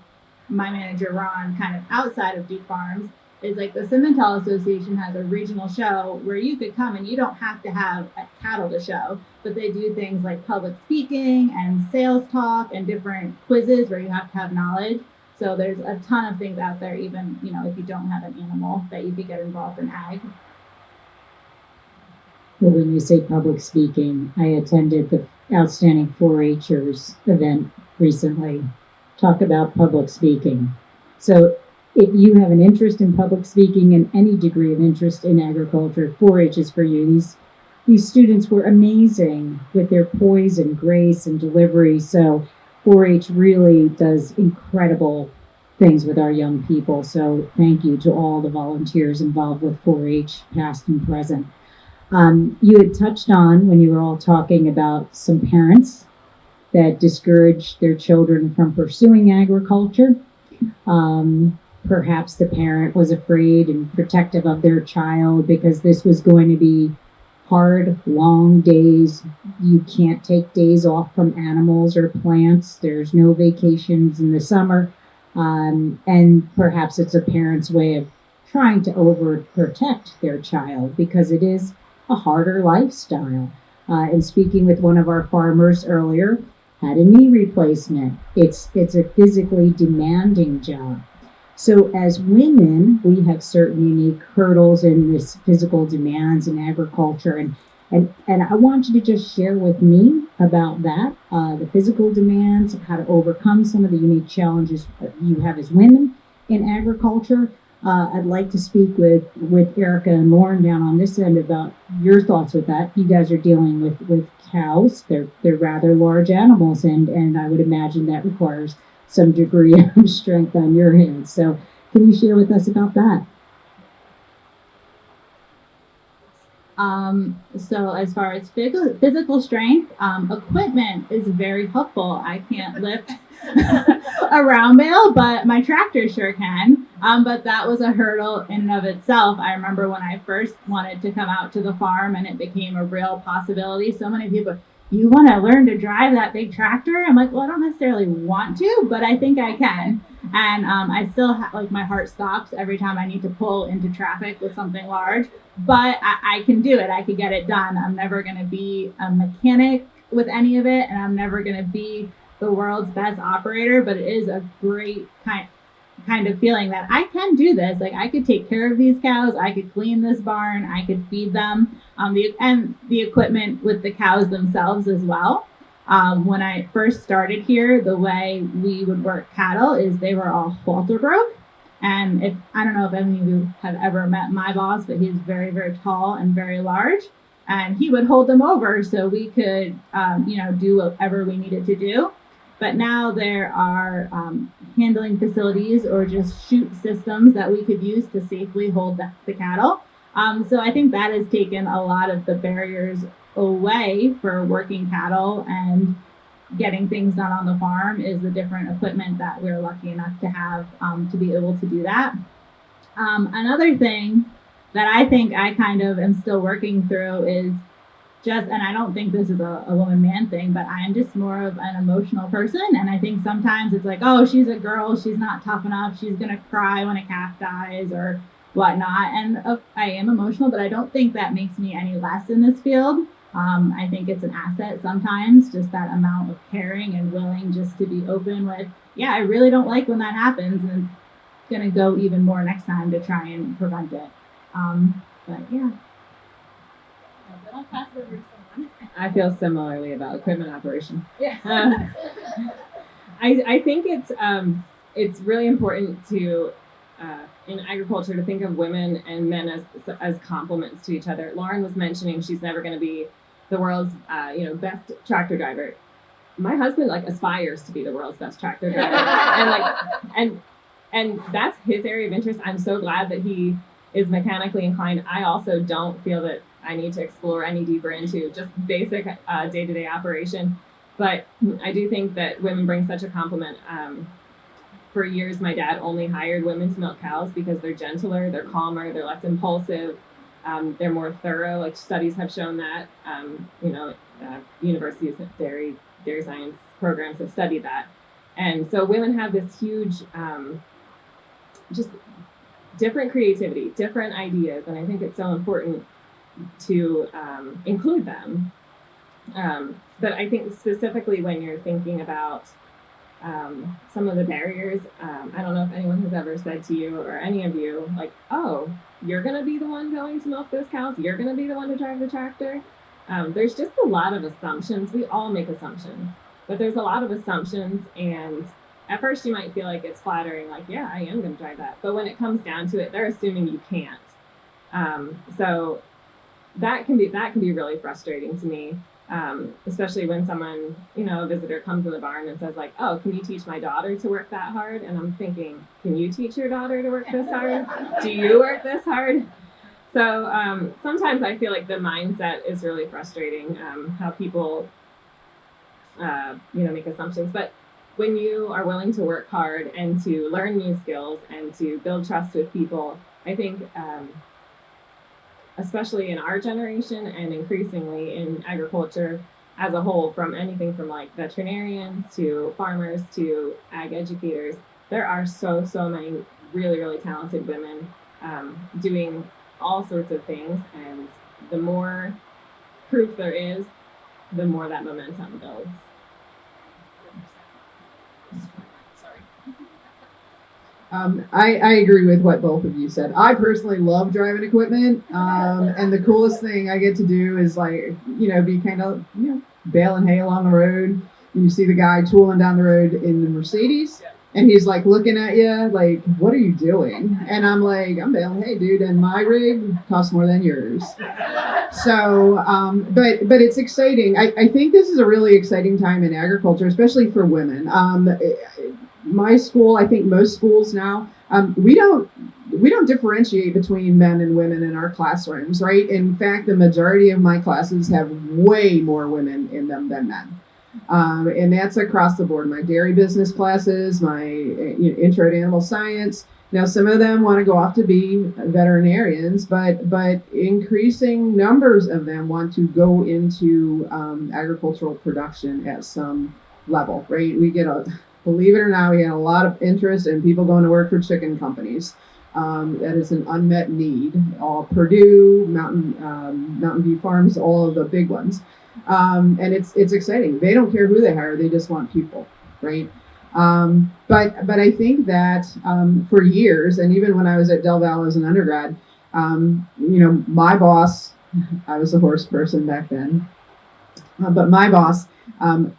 my manager Ron kind of outside of Duke Farms is like the Simmental Association has a regional show where you could come and you don't have to have a cattle to show, but they do things like public speaking and sales talk and different quizzes where you have to have knowledge. So there's a ton of things out there, even, if you don't have an animal, that you could get involved in ag. Well, when you say public speaking, I attended the Outstanding 4-Hers event recently. Talk about public speaking. So if you have an interest in public speaking and any degree of interest in agriculture, 4-H is for you. These students were amazing with their poise and grace and delivery. So 4-H really does incredible things with our young people. So thank you to all the volunteers involved with 4-H, past and present. You had touched on, when you were all talking, about some parents that discourage their children from pursuing agriculture. Perhaps the parent was afraid and protective of their child because this was going to be hard, long days. You can't take days off from animals or plants. There's no vacations in the summer. And perhaps it's a parent's way of trying to overprotect their child because it is a harder lifestyle. And speaking with one of our farmers earlier, had a knee replacement. It's a physically demanding job. So as women, we have certain unique hurdles in this physical demands in agriculture. And I want you to just share with me about that, the physical demands, how to overcome some of the unique challenges you have as women in agriculture. I'd like to speak with Erica and Lauren down on this end about your thoughts with that. You guys are dealing with cows. They're rather large animals, and I would imagine that requires some degree of strength on your hands. So can you share with us about that? So as far as physical strength, equipment is very helpful. I can't lift a round bale, but my tractor sure can. But that was a hurdle in and of itself. I remember when I first wanted to come out to the farm and it became a real possibility. So many people, you want to learn to drive that big tractor? I'm like, well, I don't necessarily want to, but I think I can. And I still like my heart stops every time I need to pull into traffic with something large, but I can do it. I can get it done. I'm never going to be a mechanic with any of it, and I'm never going to be the world's best operator, but it is a great kind of feeling that I can do this. Like I could take care of these cows, I could clean this barn, I could feed them, the equipment with the cows themselves as well. When I first started here, the way we would work cattle is they were all halter broke. And I don't know if any of you have ever met my boss, but he's very, very tall and very large. And he would hold them over so we could, do whatever we needed to do. But now there are handling facilities or just chute systems that we could use to safely hold the cattle. So I think that has taken a lot of the barriers away for working cattle and getting things done on the farm is the different equipment that we're lucky enough to have to be able to do that. Another thing that I think I kind of am still working through is and I don't think this is a woman-man thing, but I'm just more of an emotional person. And I think sometimes it's like, oh, she's a girl, she's not tough enough, she's going to cry when a calf dies or whatnot. And I am emotional, but I don't think that makes me any less in this field. I think it's an asset sometimes, just that amount of caring and willing just to be open with, yeah, I really don't like when that happens, and going to go even more next time to try and prevent it. But yeah. I'll pass it over to someone. I feel similarly about equipment operation. Yeah. I think it's really important to in agriculture to think of women and men as complements to each other. Lauren was mentioning she's never going to be the world's best tractor driver. My husband aspires to be the world's best tractor driver, and that's his area of interest. I'm so glad that he is mechanically inclined. I also don't feel that I need to explore any deeper into just basic day-to-day operation. But I do think that women bring such a complement. For years, my dad only hired women to milk cows because they're gentler, they're calmer, they're less impulsive, they're more thorough. Like studies have shown that. Universities of dairy science programs have studied that. And so women have this huge, just different creativity, different ideas. And I think it's so important to include them. But I think specifically when you're thinking about some of the barriers, I don't know if anyone has ever said to you or any of you, like, oh, you're going to be the one going to milk those cows? You're going to be the one to drive the tractor? There's just a lot of assumptions. We all make assumptions, but there's a lot of assumptions, and at first you might feel like it's flattering, like, yeah, I am going to drive that. But when it comes down to it, they're assuming you can't. So that can be really frustrating to me, especially when someone, a visitor comes in the barn and says like, oh, can you teach my daughter to work that hard? And I'm thinking, can you teach your daughter to work this hard? Do you work this hard? So sometimes I feel like the mindset is really frustrating, how people, make assumptions. But when you are willing to work hard and to learn new skills and to build trust with people, I think, especially in our generation and increasingly in agriculture as a whole, from anything from like veterinarians to farmers to ag educators, there are so many really, really talented women doing all sorts of things. And the more proof there is, the more that momentum builds. I agree with what both of you said. I personally love driving equipment, and the coolest thing I get to do is be kind of baling hay along the road. And you see the guy tooling down the road in the Mercedes, and he's like looking at you like, "What are you doing?" And I'm like, "I'm baling hay, dude, and my rig costs more than yours." So, but it's exciting. I think this is a really exciting time in agriculture, especially for women. My school, I think most schools now, we don't differentiate between men and women in our classrooms, right? In fact, the majority of my classes have way more women in them than men. And that's across the board. My dairy business classes, my intro to animal science. Now, some of them want to go off to be veterinarians, but increasing numbers of them want to go into agricultural production at some level, right? Believe it or not, we get a lot of interest in people going to work for chicken companies. That is an unmet need. All Purdue, Mountain View Farms, all of the big ones. And it's exciting. They don't care who they hire; they just want people, right? But I think that for years, and even when I was at Del Valle as an undergrad, my boss, I was a horse person back then, but my boss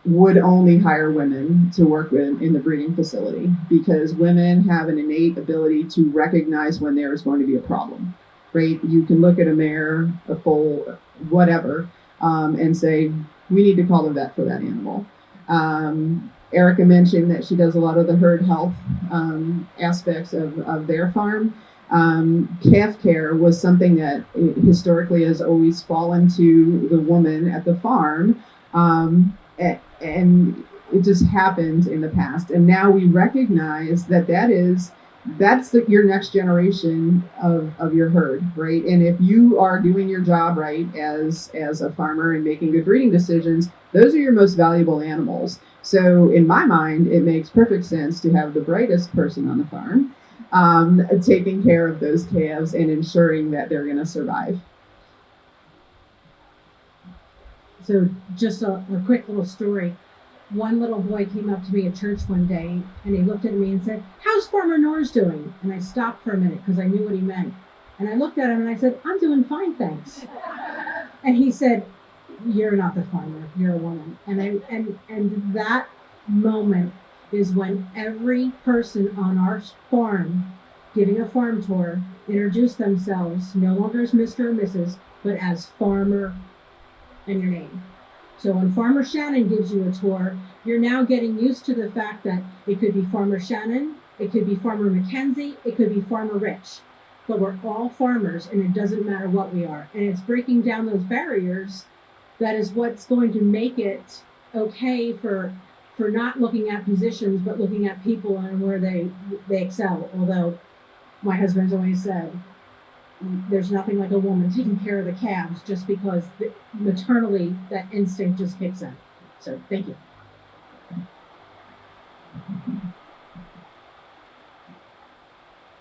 would only hire women to work with in the breeding facility because women have an innate ability to recognize when there is going to be a problem, right? You can look at a mare, a foal, whatever, and say, we need to call the vet for that animal. Erica mentioned that she does a lot of the herd health aspects of their farm. Calf care was something that historically has always fallen to the woman at the farm. And it just happened in the past. And now we recognize that's your next generation of your herd, right? And if you are doing your job right as a farmer and making good breeding decisions, those are your most valuable animals. So in my mind, it makes perfect sense to have the brightest person on the farm taking care of those calves and ensuring that they're going to survive. So just a quick little story. One little boy came up to me at church one day and he looked at me and said, "How's Farmer Norz doing?" And I stopped for a minute because I knew what he meant. And I looked at him and I said, "I'm doing fine, thanks." And he said, "You're not the farmer, you're a woman." And that moment is when every person on our farm giving a farm tour introduced themselves no longer as Mr. or Mrs., but as farmer and your name. So when Farmer Shannon gives you a tour, you're now getting used to the fact that it could be Farmer Shannon, it could be Farmer Mackenzie, it could be Farmer Rich. But we're all farmers and it doesn't matter what we are. And it's breaking down those barriers that is what's going to make it okay for not looking at positions, but looking at people and where they excel. Although my husband's always said, there's nothing like a woman taking care of the calves just because maternally that instinct just kicks in. So thank you.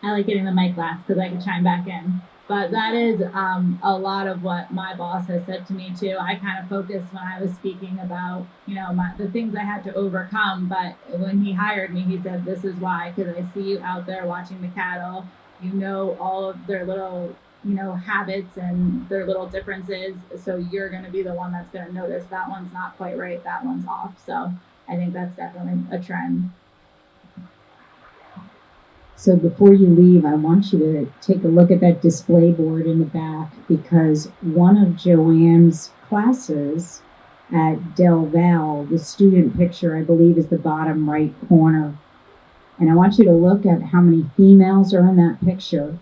I like getting the mic last because I can chime back in. But that is a lot of what my boss has said to me too. I kind of focused when I was speaking about, the things I had to overcome. But when he hired me, he said, "This is why, because I see you out there watching the cattle. You know all of their little, habits and their little differences. So you're going to be the one that's going to notice that one's not quite right, that one's off." So I think that's definitely a trend. So before you leave, I want you to take a look at that display board in the back, because one of Joanne's classes at Del Val, the student picture, I believe, is the bottom right corner. And I want you to look at how many females are in that picture.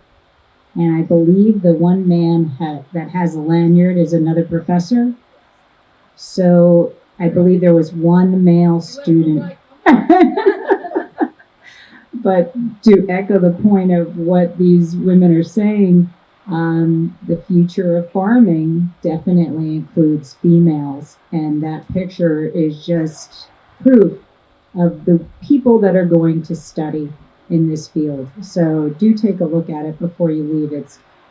And I believe the one man that has a lanyard is another professor. So I believe there was one male student. But to echo the point of what these women are saying, the future of farming definitely includes females. And that picture is just proof of the people that are going to study in this field. So do take a look at it before you leave.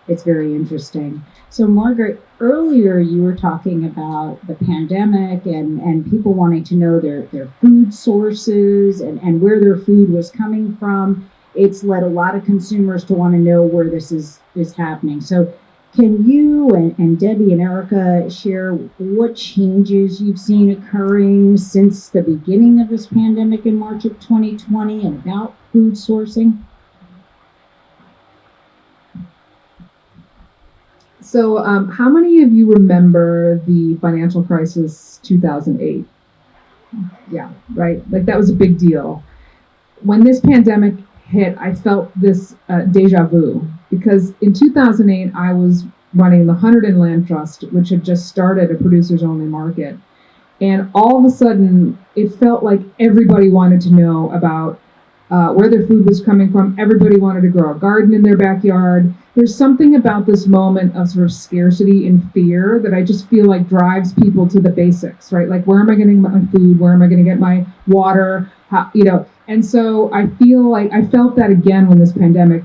It's very interesting. So Margaret, earlier you were talking about the pandemic and people wanting to know their food sources and where their food was coming from. It's led a lot of consumers to want to know where this is happening. So can you and Debbie and Erica share what changes you've seen occurring since the beginning of this pandemic in March of 2020 and about food sourcing? So, how many of you remember the financial crisis 2008? Yeah, right. Like that was a big deal. When this pandemic hit, I felt this deja vu, because in 2008 I was running the Hunterdon Land Trust, which had just started a producers-only market, and all of a sudden it felt like everybody wanted to know about where their food was coming from. Everybody wanted to grow a garden in their backyard. There's something about this moment of sort of scarcity and fear that I just feel like drives people to the basics, right? Like, where am I getting my food? Where am I going to get my water? How, and so I feel like I felt that again when this pandemic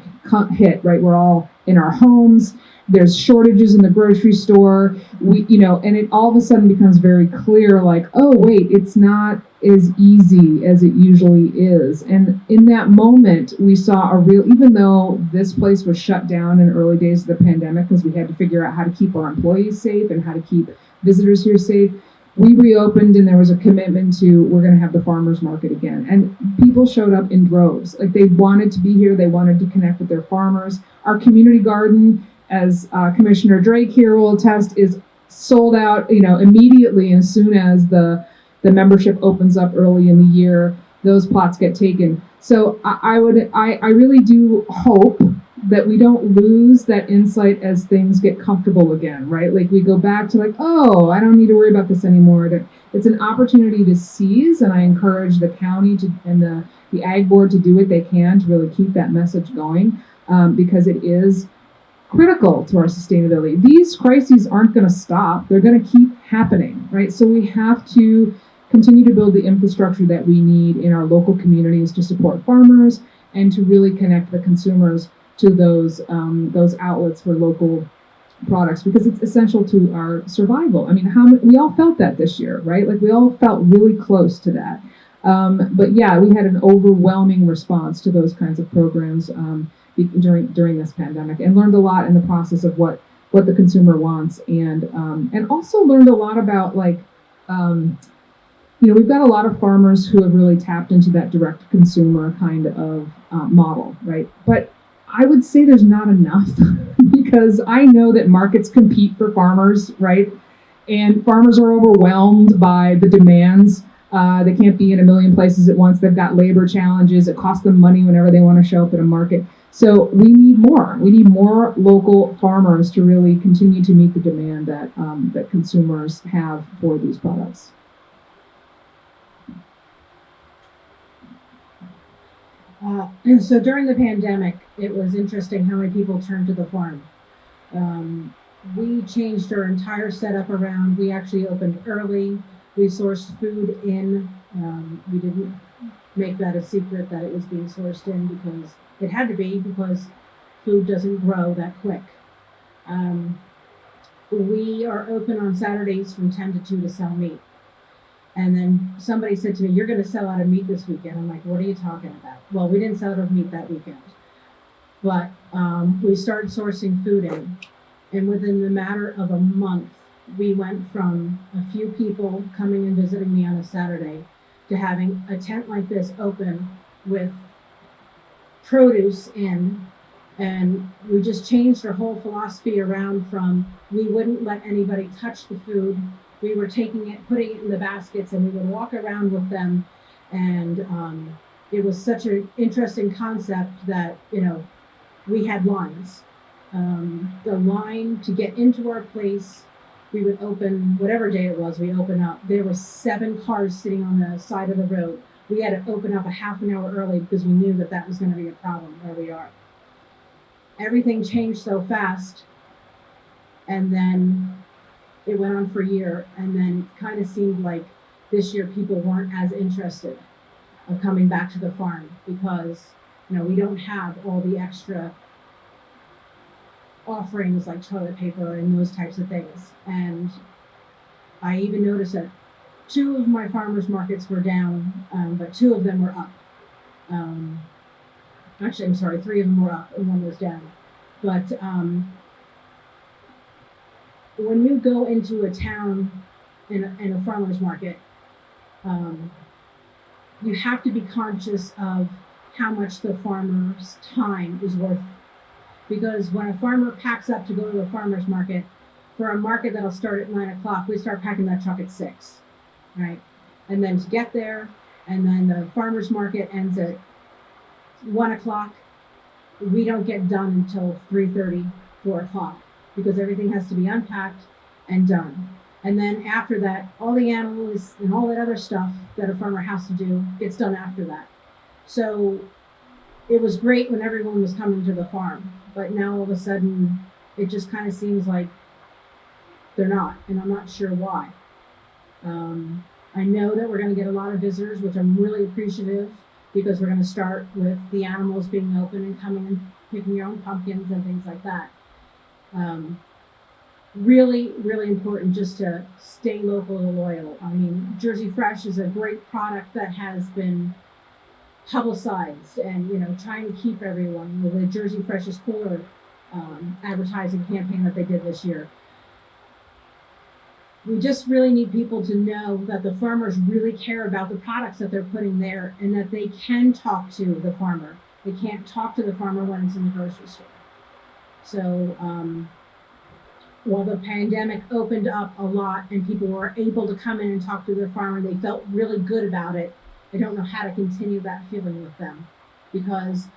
hit, right? We're all in our homes. There's shortages in the grocery store. And it all of a sudden becomes very clear, like, oh, wait, it's not as easy as it usually is. And in that moment, we saw even though this place was shut down in early days of the pandemic, because we had to figure out how to keep our employees safe and how to keep visitors here safe, we reopened, and there was a commitment to, we're going to have the farmers market again. And people showed up in droves. Like, they wanted to be here. They wanted to connect with their farmers. Our community garden, as Commissioner Drake here will attest, is sold out, immediately. As soon as the membership opens up early in the year, those plots get taken. So I really do hope that we don't lose that insight as things get comfortable again, right? Like, we go back to like, oh, I don't need to worry about this anymore. It's an opportunity to seize, and I encourage the county and the Ag Board to do what they can to really keep that message going, because it is critical to our sustainability. These crises aren't going to stop. They're going to keep happening, right? So we have to continue to build the infrastructure that we need in our local communities to support farmers and to really connect the consumers to those outlets for local products, because it's essential to our survival. I mean, we all felt that this year, right? Like, we all felt really close to that. But yeah, we had an overwhelming response to those kinds of programs during this pandemic, and learned a lot in the process of what the consumer wants, and also learned a lot about, like, we've got a lot of farmers who have really tapped into that direct consumer kind of model, right? But I would say there's not enough because I know that markets compete for farmers, right? And farmers are overwhelmed by the demands. They can't be in a million places at once. They've got labor challenges. It costs them money whenever they want to show up at a market. So we need more. We need more local farmers to really continue to meet the demand that consumers have for these products. So during the pandemic, it was interesting how many people turned to the farm. We changed our entire setup around. We actually opened early. We sourced food in. We didn't make that a secret that it was being sourced in, because it had to be, because food doesn't grow that quick. We are open on Saturdays from 10 to 2 to sell meat. And then somebody said to me, "You're going to sell out of meat this weekend." I'm like, "What are you talking about?" Well, we didn't sell out of meat that weekend, but we started sourcing food in. And within the matter of a month, we went from a few people coming and visiting me on a Saturday to having a tent like this open with produce in, and we just changed our whole philosophy around from we wouldn't let anybody touch the food. We were taking it, putting it in the baskets, and we would walk around with them. And it was such an interesting concept that, you know, we had lines. The line to get into our place, we would open, whatever day it was, we open up. There were 7 cars sitting on the side of the road. We had to open up a half an hour early because we knew that that was going to be a problem where we are. Everything changed so fast, and then it went on for a year, and then kind of seemed like this year people weren't as interested of coming back to the farm because, you know, we don't have all the extra offerings like toilet paper and those types of things. And I even noticed that 2 of my farmers markets were down, but 2 of them were up. Actually, I'm sorry, 3 of them were up and 1 was down. But when you go into a town in a farmer's market, you have to be conscious of how much the farmer's time is worth. Because when a farmer packs up to go to the farmer's market, for a market that'll start at 9 o'clock, we start packing that truck at 6, right? And then to get there, and then the farmer's market ends at 1 o'clock, we don't get done until 3:30, 4 o'clock, because everything has to be unpacked and done. And then after that, all the animals and all that other stuff that a farmer has to do gets done after that. So it was great when everyone was coming to the farm, but now all of a sudden, it just kind of seems like they're not, and I'm not sure why. I know that we're going to get a lot of visitors, which I'm really appreciative, because we're going to start with the animals being open and coming and picking your own pumpkins and things like that. Really, really important just to stay local and loyal. I mean, Jersey Fresh is a great product that has been publicized, and, you know, trying to keep everyone with the Jersey Fresh is Cooler advertising campaign that they did this year. We just really need people to know that the farmers really care about the products that they're putting there, and that they can talk to the farmer. They can't talk to the farmer when it's in the grocery store. So while the pandemic opened up a lot and people were able to come in and talk to their farmer, they felt really good about it. I don't know how to continue that feeling with them, because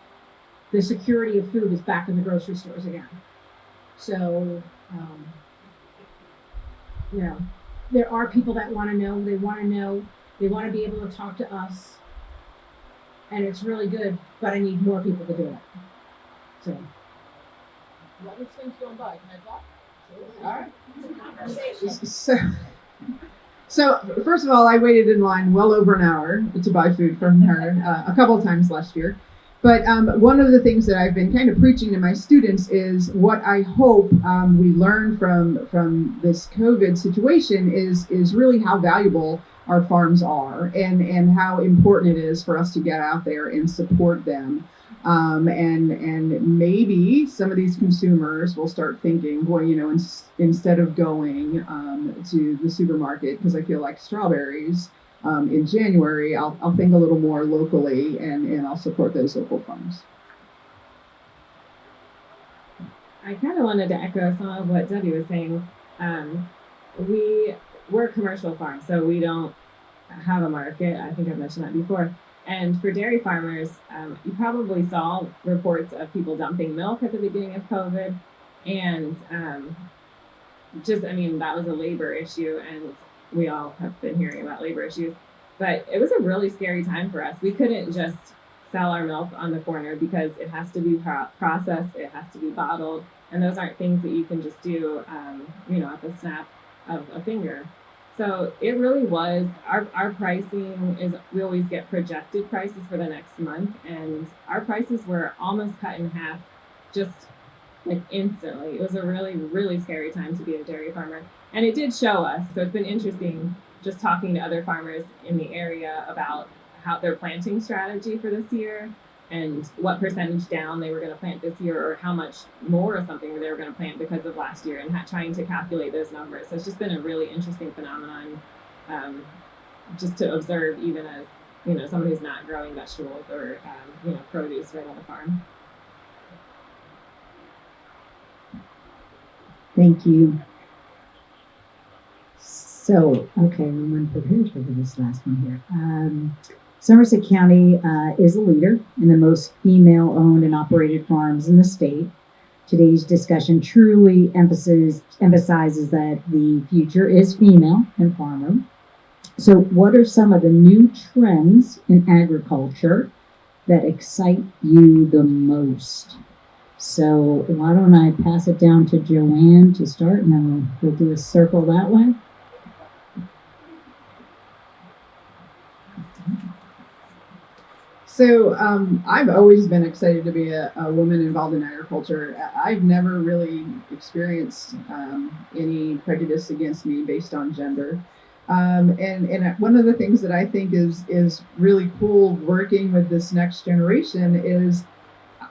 the security of food is back in the grocery stores again. So, you know, there are people that want to know, they want to be able to talk to us, and it's really good, but I need more people to do it. So. What is things going by? Can I talk? All right. So first of all, I waited in line well over an hour to buy food from her a couple of times last year. But one of the things that I've been kind of preaching to my students is what I hope we learn from this COVID situation is really how valuable our farms are, and how important it is for us to get out there and support them. And maybe some of these consumers will start thinking, boy, you know, instead of going to the supermarket, because I feel like strawberries in January, I'll think a little more locally, and I'll support those local farms. I kind of wanted to echo some of what Debbie was saying. We're a commercial farm, so we don't have a market. I think I've mentioned that before. And for dairy farmers, you probably saw reports of people dumping milk at the beginning of COVID. And that was a labor issue, and we all have been hearing about labor issues. But it was a really scary time for us. We couldn't just sell our milk on the corner because it has to be processed, it has to be bottled, and those aren't things that you can just do, at the snap of a finger. So it really was, our pricing is, we always get projected prices for the next month, and our prices were almost cut in half just like instantly. It was a really, really scary time to be a dairy farmer. And it did show us, so it's been interesting just talking to other farmers in the area about how their planting strategy for this year and what percentage down they were going to plant this year, or how much more of something they were going to plant because of last year, and trying to calculate those numbers. So it's just been a really interesting phenomenon just to observe, even as someone who's not growing vegetables or produce right on the farm. Thank you. So, okay, I'm unprepared for this last one here. Somerset County is a leader in the most female-owned and operated farms in the state. Today's discussion truly emphasizes that the future is female and farmer. So, what are some of the new trends in agriculture that excite you the most? So, why don't I pass it down to Joanne to start, and then we'll do a circle that way. So I've always been excited to be a woman involved in agriculture. I've never really experienced any prejudice against me based on gender. And one of the things that I think is really cool working with this next generation is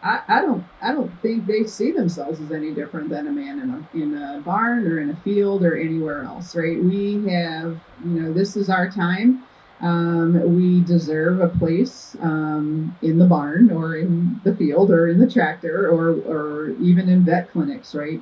I don't think they see themselves as any different than a man in a barn or in a field or anywhere else, right? We have, this is our time. We deserve a place in the barn or in the field or in the tractor or even in vet clinics, right?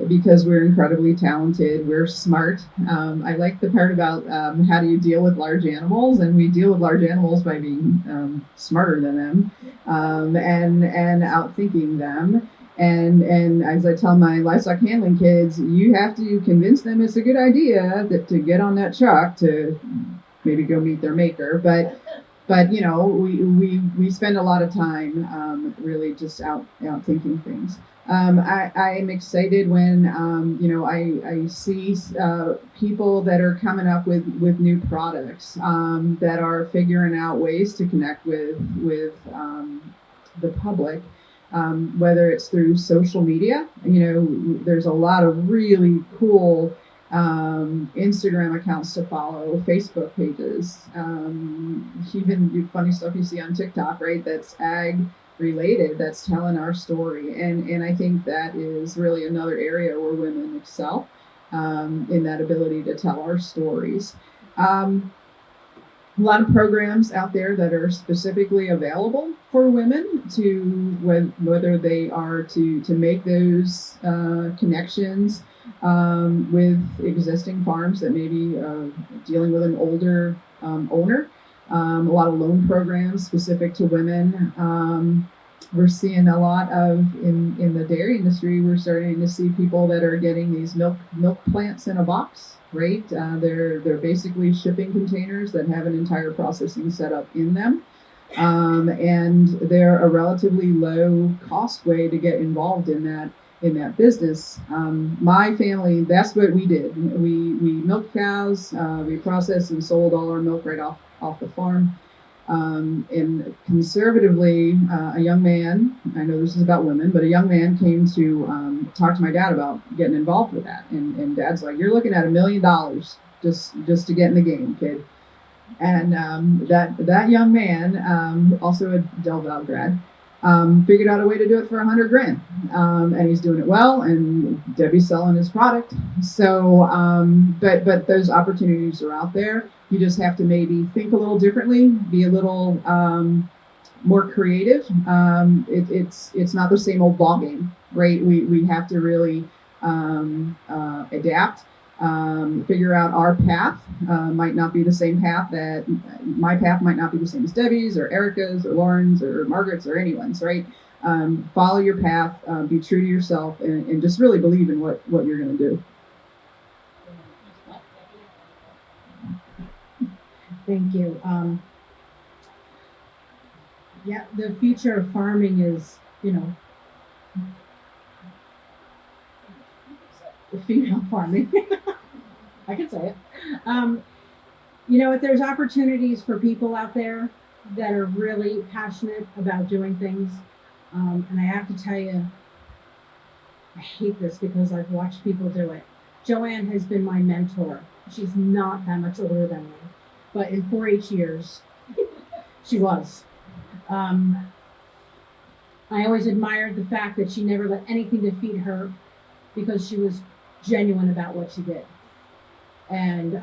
Because we're incredibly talented, we're smart. I like the part about how do you deal with large animals, and we deal with large animals by being smarter than them and outthinking them. And as I tell my livestock handling kids, you have to convince them it's a good idea that to get on that truck to maybe go meet their maker, but we spend a lot of time really just out thinking things. I'm excited when I see people that are coming up with new products that are figuring out ways to connect with the public, whether it's through social media. There's a lot of really cool Instagram accounts to follow, Facebook pages, even funny stuff you see on TikTok, right? That's ag related, that's telling our story. And I think that is really another area where women excel in that ability to tell our stories. A lot of programs out there that are specifically available for women to whether they are to make those connections with existing farms that may be dealing with an older owner. A lot of loan programs specific to women. We're seeing a lot of in the dairy industry. We're starting to see people that are getting these milk plants in a box, right? They're basically shipping containers that have an entire processing setup in them, and they're a relatively low cost way to get involved in that business. My family, that's what we did. We milked cows. We processed and sold all our milk right off the farm. And conservatively, a young man, I know this is about women, but a young man came to talk to my dad about getting involved with that. And Dad's like, you're looking at $1 million just to get in the game, kid. And that young man, also a Del Val grad, figured out a way to do it for $100,000. And he's doing it well, and Debbie's selling his product. So, but those opportunities are out there. You just have to maybe think a little differently, be a little more creative. It's not the same old ball game, right? We have to really adapt, figure out our path. Might not be the same path that my path might not be the same as Debbie's or Erica's or Lauren's or Margaret's or anyone's, right? Follow your path, be true to yourself, and just really believe in what you're going to do. Thank you. Yeah, the future of farming is, female farming. I can say it. If there's opportunities for people out there that are really passionate about doing things, and I have to tell you, I hate this because I've watched people do it. Joanne has been my mentor. She's not that much older than me, but in 4-H years, she was. I always admired the fact that she never let anything defeat her because she was genuine about what she did. And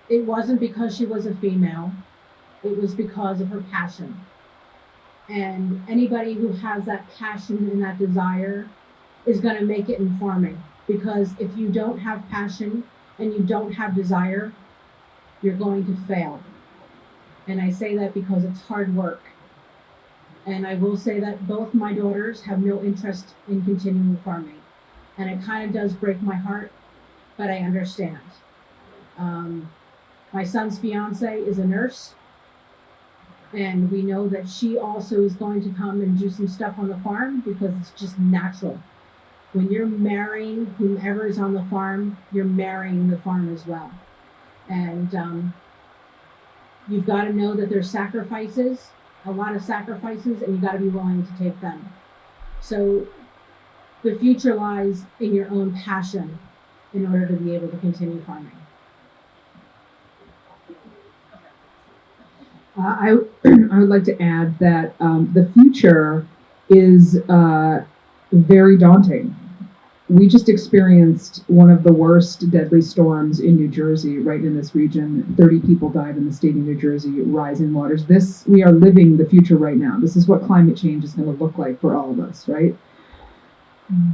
it wasn't because she was a female. It was because of her passion. And anybody who has that passion and that desire is going to make it in farming. Because if you don't have passion and you don't have desire, you're going to fail. And I say that because it's hard work. And I will say that both my daughters have no interest in continuing farming. And it kind of does break my heart, but I understand. My son's fiance is a nurse, and we know that she also is going to come and do some stuff on the farm because it's just natural. When you're marrying whomever is on the farm, you're marrying the farm as well. And you've got to know that there's sacrifices, a lot of sacrifices, and you got to be willing to take them. So the future lies in your own passion in order to be able to continue farming. I would like to add that the future is very daunting. We just experienced one of the worst deadly storms in New Jersey, right in this region. 30 people died in the state of New Jersey, rising waters. We are living the future right now. This is what climate change is going to look like for all of us, right?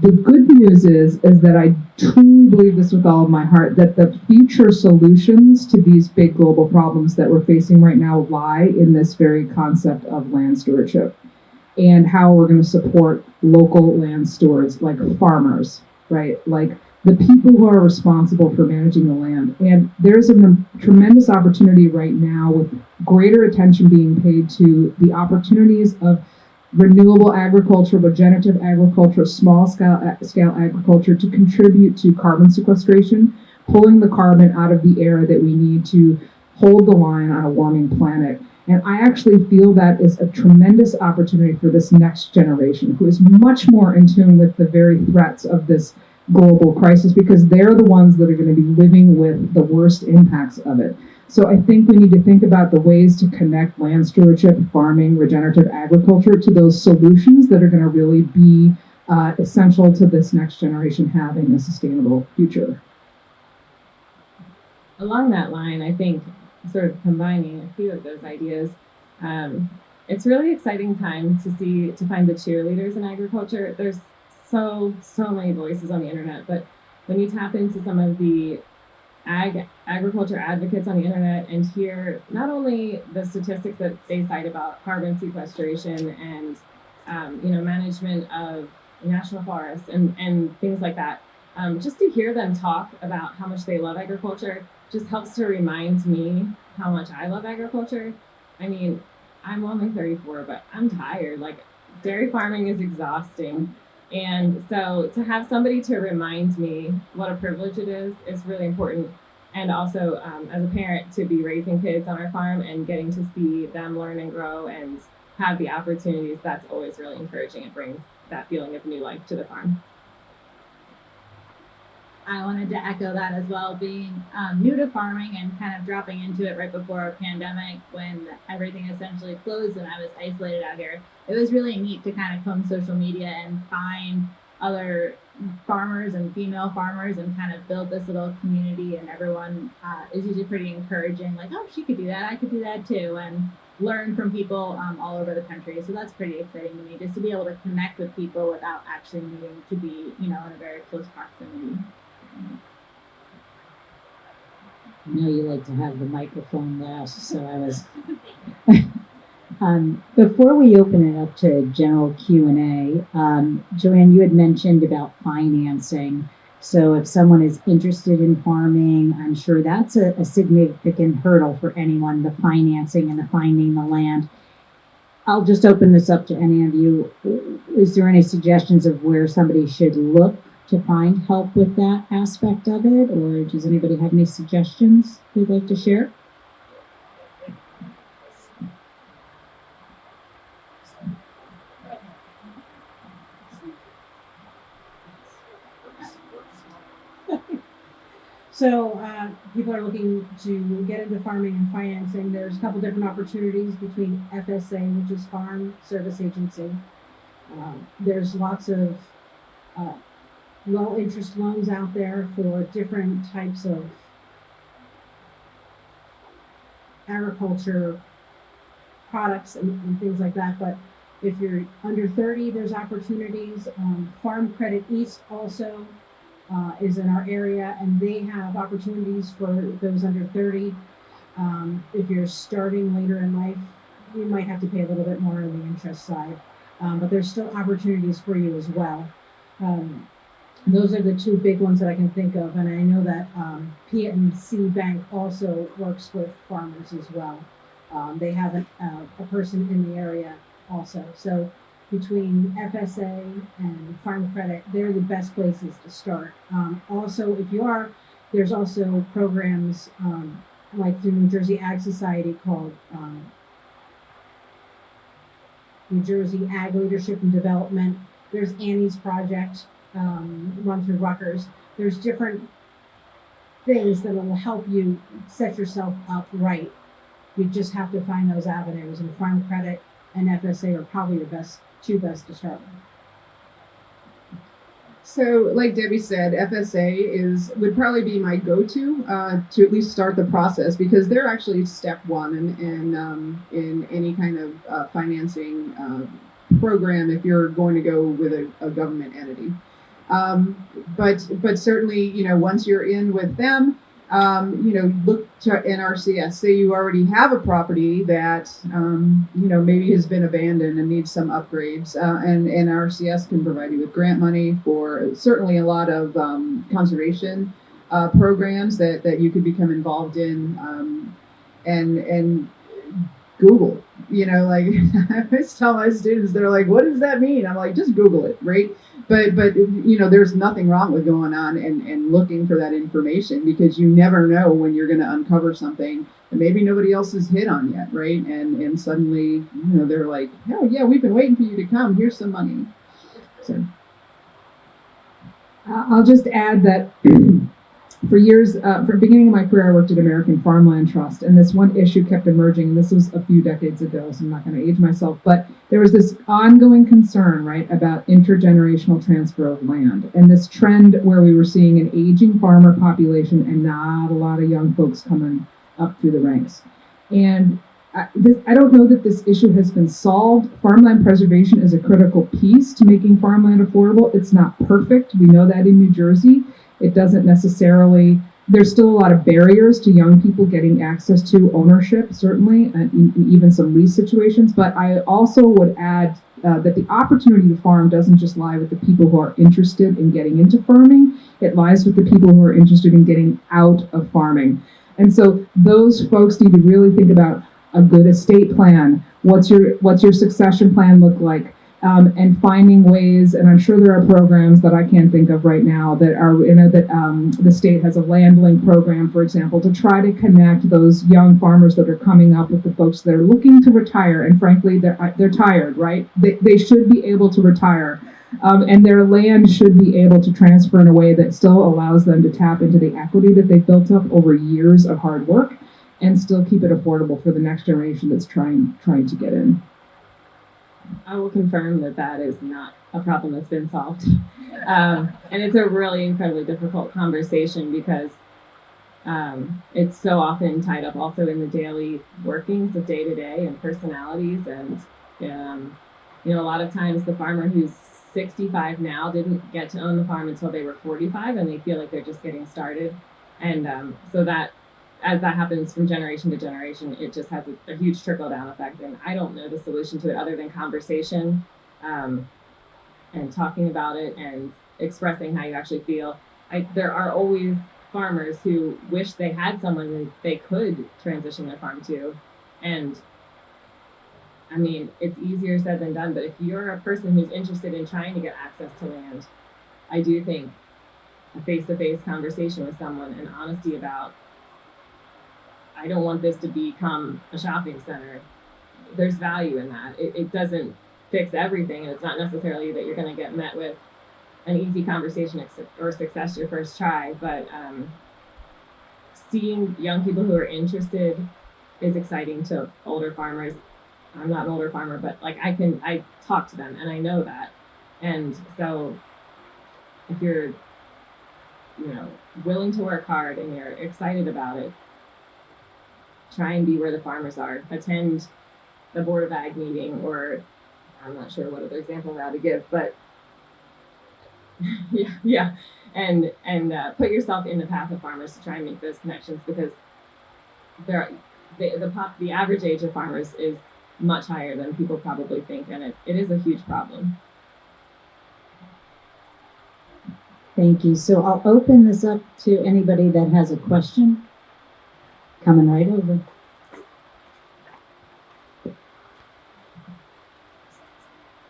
The good news is that I truly believe this with all of my heart, that the future solutions to these big global problems that we're facing right now lie in this very concept of land stewardship and how we're going to support local land stewards like farmers, right? Like the people who are responsible for managing the land. And there's a tremendous opportunity right now with greater attention being paid to the opportunities of renewable agriculture, regenerative agriculture, small scale agriculture to contribute to carbon sequestration, pulling the carbon out of the air that we need to hold the line on a warming planet. And I actually feel that is a tremendous opportunity for this next generation, who is much more in tune with the very threats of this global crisis, because they're the ones that are going to be living with the worst impacts of it. So I think we need to think about the ways to connect land stewardship, farming, regenerative agriculture to those solutions that are going to really be essential to this next generation having a sustainable future. Along that line, I think sort of combining a few of those ideas, it's really exciting time to find the cheerleaders in agriculture. There's so many voices on the internet, but when you tap into some of the agriculture advocates on the internet and hear not only the statistics that they cite about carbon sequestration and management of national forests and things like that, just to hear them talk about how much they love agriculture just helps to remind me how much I love agriculture. I mean, I'm only 34, but I'm tired. Like, dairy farming is exhausting. And so to have somebody to remind me what a privilege it is really important. And also, as a parent, to be raising kids on our farm and getting to see them learn and grow and have the opportunities, that's always really encouraging. It brings that feeling of new life to the farm. I wanted to echo that as well, being new to farming and kind of dropping into it right before a pandemic when everything essentially closed and I was isolated out here. It was really neat to kind of comb social media and find other farmers and female farmers and kind of build this little community, and everyone is usually pretty encouraging, like, oh, she could do that, I could do that too, and learn from people all over the country. So that's pretty exciting to me, just to be able to connect with people without actually needing to be, in a very close proximity. I know you like to have the microphone last, so I was. Before we open it up to general Q&A, Joanne, you had mentioned about financing. So if someone is interested in farming, I'm sure that's a significant hurdle for anyone, the financing and the finding the land. I'll just open this up to any of you. Is there any suggestions of where somebody should look to find help with that aspect of it? Or does anybody have any suggestions they'd like to share? So people are looking to get into farming and financing. There's a couple different opportunities between FSA, which is Farm Service Agency. There's lots of low interest loans out there for different types of agriculture products and things like that. But if you're under 30, there's opportunities. Farm Credit East also is in our area, and they have opportunities for those under 30. If you're starting later in life, you might have to pay a little bit more on the interest side, but there's still opportunities for you as well. Those are the two big ones that I can think of, and I know that PNC Bank also works with farmers as well. They have a person in the area also. So between FSA and Farm Credit, they're the best places to start. Also, there's also programs like through New Jersey Ag Society called New Jersey Ag Leadership and Development. There's Annie's Project run through Rutgers. There's different things that will help you set yourself up right. You just have to find those avenues, and Farm Credit and FSA are probably your two best to start with. So, like Debbie said, FSA would probably be my go-to to at least start the process, because they're actually step one in any kind of financing program if you're going to go with a government entity. But certainly, once you're in with them, look to NRCS. Say you already have a property that, maybe has been abandoned and needs some upgrades, and NRCS can provide you with grant money for certainly a lot of conservation programs that you could become involved in, and Google, like I always tell my students, they're like, what does that mean? I'm like, just Google it, right? But there's nothing wrong with going on and looking for that information, because you never know when you're going to uncover something that maybe nobody else has hit on yet, right? And suddenly, they're like, oh yeah, we've been waiting for you to come. Here's some money. So I'll just add that for years, from the beginning of my career, I worked at American Farmland Trust, and this one issue kept emerging, and this was a few decades ago, so I'm not going to age myself, but there was this ongoing concern, right, about intergenerational transfer of land, and this trend where we were seeing an aging farmer population and not a lot of young folks coming up through the ranks. And I don't know that this issue has been solved. Farmland preservation is a critical piece to making farmland affordable. It's not perfect. We know that in New Jersey. It doesn't necessarily, there's still a lot of barriers to young people getting access to ownership, certainly, and even some lease situations. But I also would add that the opportunity to farm doesn't just lie with the people who are interested in getting into farming. It lies with the people who are interested in getting out of farming. And so those folks need to really think about a good estate plan. What's your succession plan look like? And finding ways, and I'm sure there are programs that I can't think of right now that are, the state has a land link program, for example, to try to connect those young farmers that are coming up with the folks that are looking to retire, and frankly, they're tired, right? They should be able to retire, and their land should be able to transfer in a way that still allows them to tap into the equity that they've built up over years of hard work, and still keep it affordable for the next generation that's trying to get in. I will confirm that is not a problem that's been solved. And it's a really incredibly difficult conversation because it's so often tied up also in the daily workings of day to day and personalities. And, a lot of times the farmer who's 65 now didn't get to own the farm until they were 45, and they feel like they're just getting started. And so that, as that happens from generation to generation, it just has a huge trickle-down effect. And I don't know the solution to it other than conversation and talking about it and expressing how you actually feel. There are always farmers who wish they had someone that they could transition their farm to. And, I mean, it's easier said than done, but if you're a person who's interested in trying to get access to land, I do think a face-to-face conversation with someone and honesty about, I don't want this to become a shopping center. There's value in that. It doesn't fix everything, and it's not necessarily that you're going to get met with an easy conversation or success your first try, but seeing young people who are interested is exciting to older farmers. I'm not an older farmer, but I talk to them and I know that. And so if you're, willing to work hard and you're excited about it, try and be where the farmers are. Attend the Board of Ag meeting, or I'm not sure what other example of that to give, but yeah. And put yourself in the path of farmers to try and make those connections, because the average age of farmers is much higher than people probably think, and it is a huge problem. Thank you. So I'll open this up to anybody that has a question. Coming right over.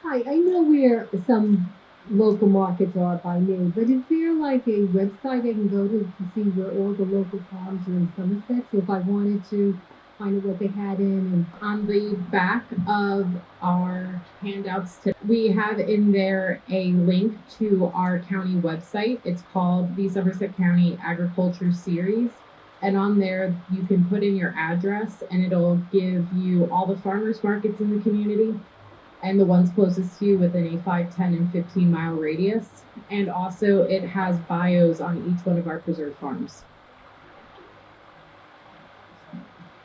Hi, I know where some local markets are by name, but is there like a website I can go to see where all the local farms are in Somerset? So if I wanted to find out what they had in, and On the back of our handouts, we have in there a link to our county website. It's called the Somerset County Agriculture Series. And on there, you can put in your address, and it'll give you all the farmers markets in the community and the ones closest to you within a 5, 10, and 15-mile radius. And also, it has bios on each one of our preserved farms.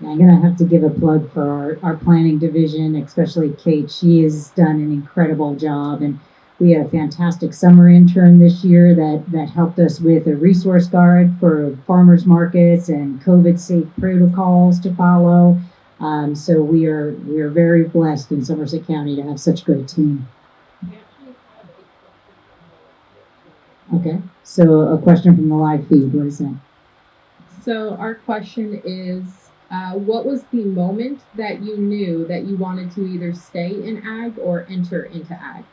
I'm going to have to give a plug for our planning division, especially Kate. She has done an incredible job, and we had a fantastic summer intern this year that helped us with a resource guide for farmers markets and COVID safe protocols to follow. So we are very blessed in Somerset County to have such a great team. Okay, so a question from the live feed. What is that? So our question is, what was the moment that you knew that you wanted to either stay in ag or enter into ag?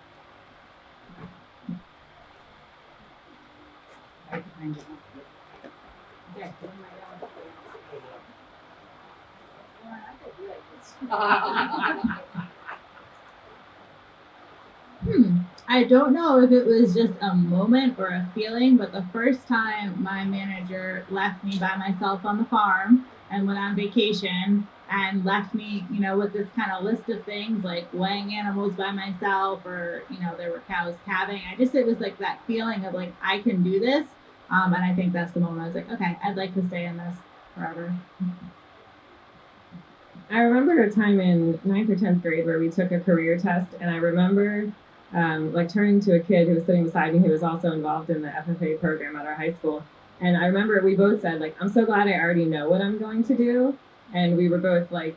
I don't know if it was just a moment or a feeling, but the first time my manager left me by myself on the farm and went on vacation and left me, with this kind of list of things like weighing animals by myself, or, there were cows calving. It was like that feeling of like, I can do this. And I think that's the moment I was like, okay, I'd like to stay in this forever. I remember a time in 9th or 10th grade where we took a career test, and I remember turning to a kid who was sitting beside me who was also involved in the FFA program at our high school. And I remember we both said, I'm so glad I already know what I'm going to do. And we were both like,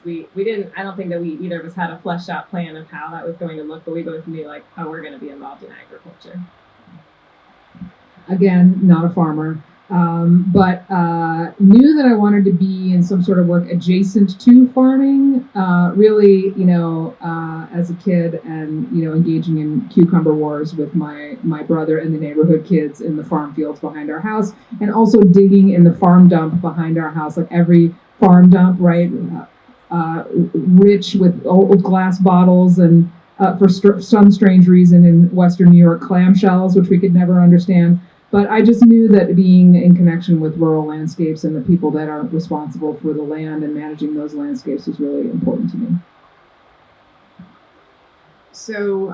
we didn't, I don't think that we either of us had a fleshed out plan of how that was going to look, but we both knew how we're going to be involved in agriculture. Again, not a farmer, but knew that I wanted to be in some sort of work adjacent to farming. Really, as a kid, and engaging in cucumber wars with my brother and the neighborhood kids in the farm fields behind our house, and also digging in the farm dump behind our house, like every farm dump, right? Rich with old glass bottles and for some strange reason in Western New York, clamshells, which we could never understand. But I just knew that being in connection with rural landscapes and the people that are responsible for the land and managing those landscapes was really important to me. So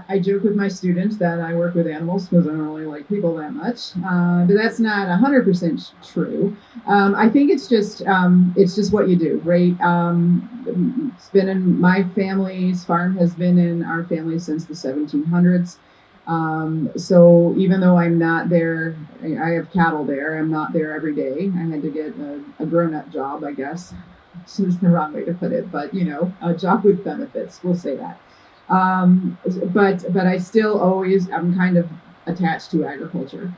I joke with my students that I work with animals because I don't really like people that much, but that's not 100% true. I think it's just what you do, right? It's been in my family's farm, has been in our family since the 1700s. So even though I'm not there, I have cattle there, I'm not there every day. I had to get a grown-up job, I guess. This is the wrong way to put it, but a job with benefits, we'll say that. But I still I'm kind of attached to agriculture,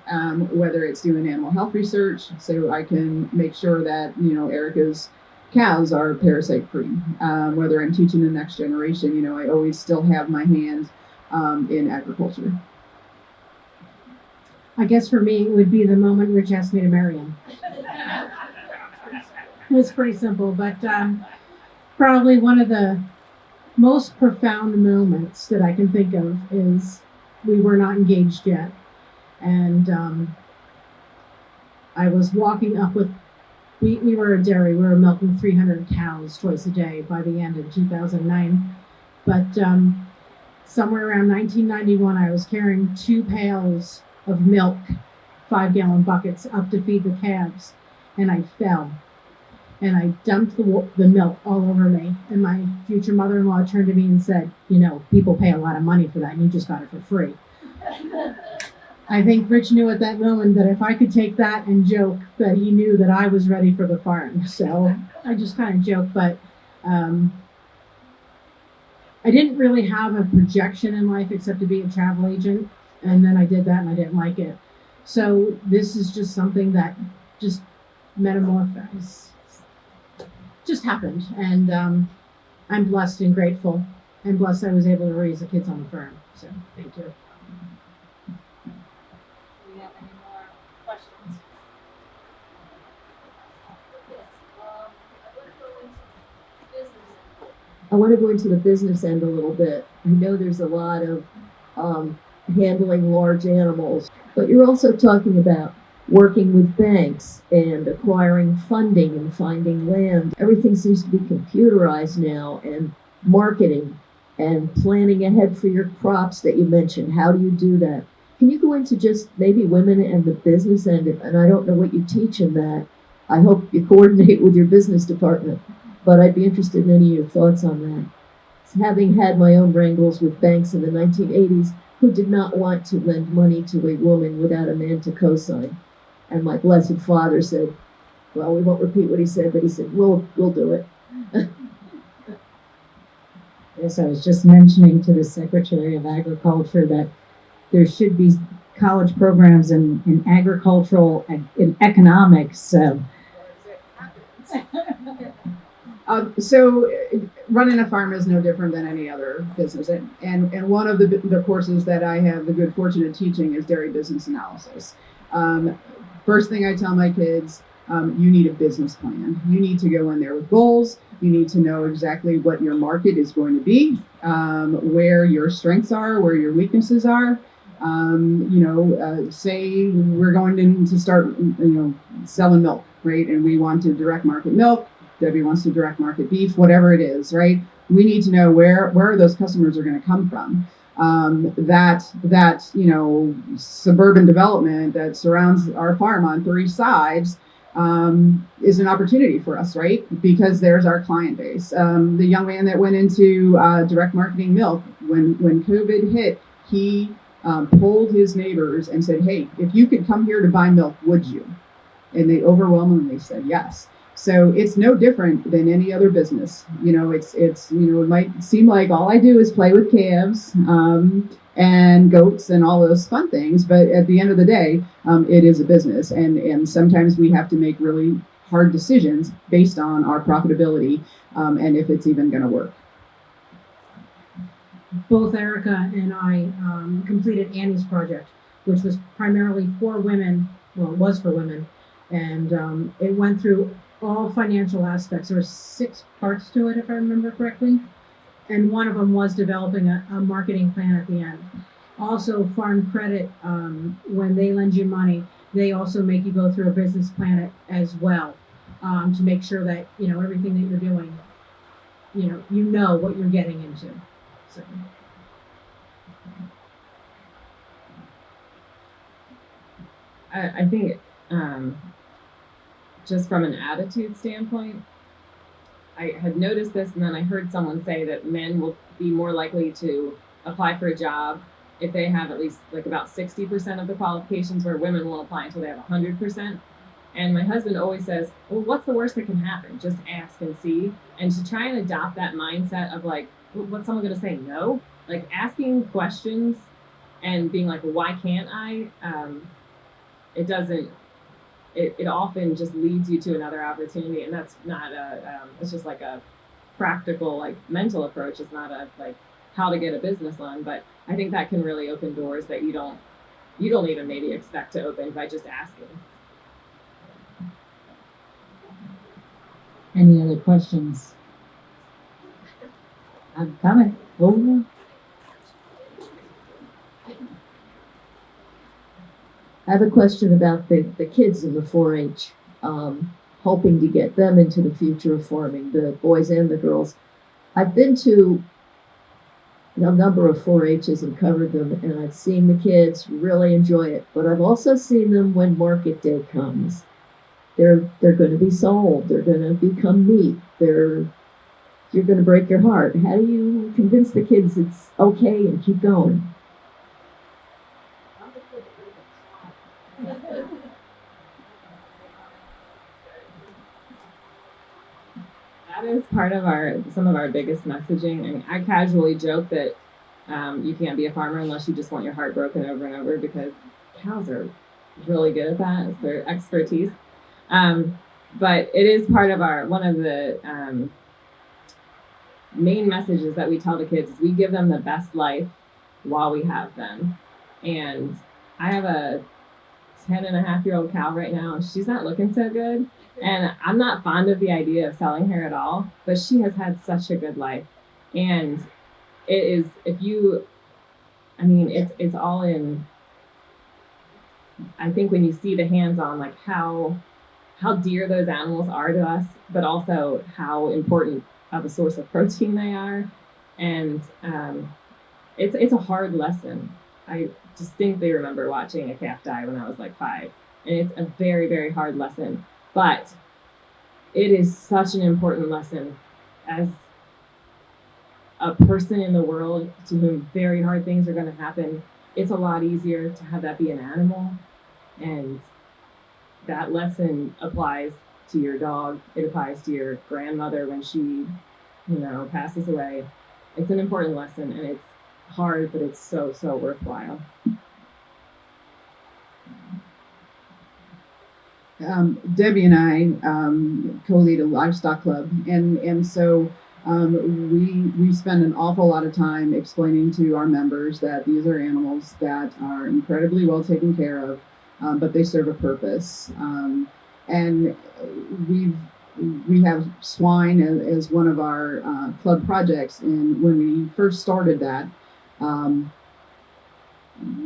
whether it's doing animal health research, so I can make sure that, Erica's cows are parasite free. Whether I'm teaching the next generation, I always still have my hand in agriculture. I guess for me, it would be the moment Rich asked me to marry him. It was pretty simple, but probably one of the most profound moments that I can think of is we were not engaged yet. And I was walking up with, we were a dairy, we were milking 300 cows twice a day by the end of 2009. But somewhere around 1991, I was carrying 2 pails of milk, 5-gallon buckets, up to feed the calves, and I fell. and I dumped the milk all over me. And my future mother-in-law turned to me and said, you know, people pay a lot of money for that, and you just got it for free. I think Rich knew at that moment that if I could take that and joke, that he knew that I was ready for the farm. So I just kind of joked, but I didn't really have a projection in life except to be a travel agent. And then I did that and I didn't like it. So this is just something that just metamorphosed, just happened. And I'm blessed and grateful, and blessed I was able to raise the kids on the farm. So thank you. Do we have any more questions? Yes. I want to go into the business end a little bit. I know there's a lot of handling large animals, but you're also talking about working with banks and acquiring funding and finding land. Everything seems to be computerized now, and marketing and planning ahead for your crops that you mentioned. How do you do that? Can you go into just maybe women and the business end? And I don't know what you teach in that. I hope you coordinate with your business department, but I'd be interested in any of your thoughts on that. Having had my own wrangles with banks in the 1980s who did not want to lend money to a woman without a man to co-sign. And my blessed father said, well, we won't repeat what he said, but he said, we'll do it. Yes, I was just mentioning to the Secretary of Agriculture that there should be college programs in agricultural and in economics. So running a farm is no different than any other business. And one of the courses that I have the good fortune of teaching is dairy business analysis. First thing I tell my kids, you need a business plan. You need to go in there with goals. You need to know exactly what your market is going to be, where your strengths are, where your weaknesses are. Say we're going to start, selling milk, right? And we want to direct market milk. Debbie wants to direct market beef, whatever it is, right? We need to know where those customers are going to come from. That suburban development that surrounds our farm on three sides is an opportunity for us, right? Because there's our client base. The young man that went into direct marketing milk, when COVID hit, he polled his neighbors and said, hey, if you could come here to buy milk, would you? And they overwhelmingly said yes. So it's no different than any other business. It might seem like all I do is play with calves and goats and all those fun things, but at the end of the day, it is a business, and sometimes we have to make really hard decisions based on our profitability and if it's even going to work. Both Erica and I completed Annie's project, which was primarily for women. Well, it was for women, and it went through all financial aspects. There were 6 parts to it, if I remember correctly. And one of them was developing a marketing plan at the end. Also, farm credit, when they lend you money, they also make you go through a business plan as well to make sure that, everything that you're doing, you know what you're getting into. So. I think just from an attitude standpoint, I had noticed this, and then I heard someone say that men will be more likely to apply for a job if they have at least about 60% of the qualifications, where women will apply until they have 100%. And my husband always says, well, what's the worst that can happen? Just ask and see. And to try and adopt that mindset of what's someone going to say no? Asking questions and being like, well, why can't I? It often just leads you to another opportunity, and that's not it's just a practical, mental approach. It's not a how to get a business loan, but I think that can really open doors that you don't even maybe expect to open by just asking. Any other questions? I'm coming. Over. I have a question about the kids in the 4-H, hoping to get them into the future of farming, the boys and the girls. I've been to a number of 4-H's and covered them, and I've seen the kids really enjoy it, but I've also seen them when market day comes. they're going to be sold. They're going to become meat. You're going to break your heart. How do you convince the kids it's okay and keep going? That is part of some of our biggest messaging. And I casually joke that you can't be a farmer unless you just want your heart broken over and over, because cows are really good at that. It's their expertise. But it is part of one of the main messages that we tell the kids is we give them the best life while we have them. And I have a 10-and-a-half-year-old cow right now, and she's not looking so good. And I'm not fond of the idea of selling her at all, but she has had such a good life. And it is, it's all in, I think when you see the hands-on, like how dear those animals are to us, but also how important of a source of protein they are. And it's a hard lesson. I distinctly remember watching a calf die when I was like 5. And it's a very, very hard lesson. But it is such an important lesson as a person in the world to whom very hard things are going to happen. It's a lot easier to have that be an animal. And that lesson applies to your dog. It applies to your grandmother when she, passes away. It's an important lesson, and it's hard, but it's so, so worthwhile. Debbie and I co-lead a livestock club, and so we spend an awful lot of time explaining to our members that these are animals that are incredibly well taken care of, but they serve a purpose. And we have swine as one of our club projects, and when we first started that,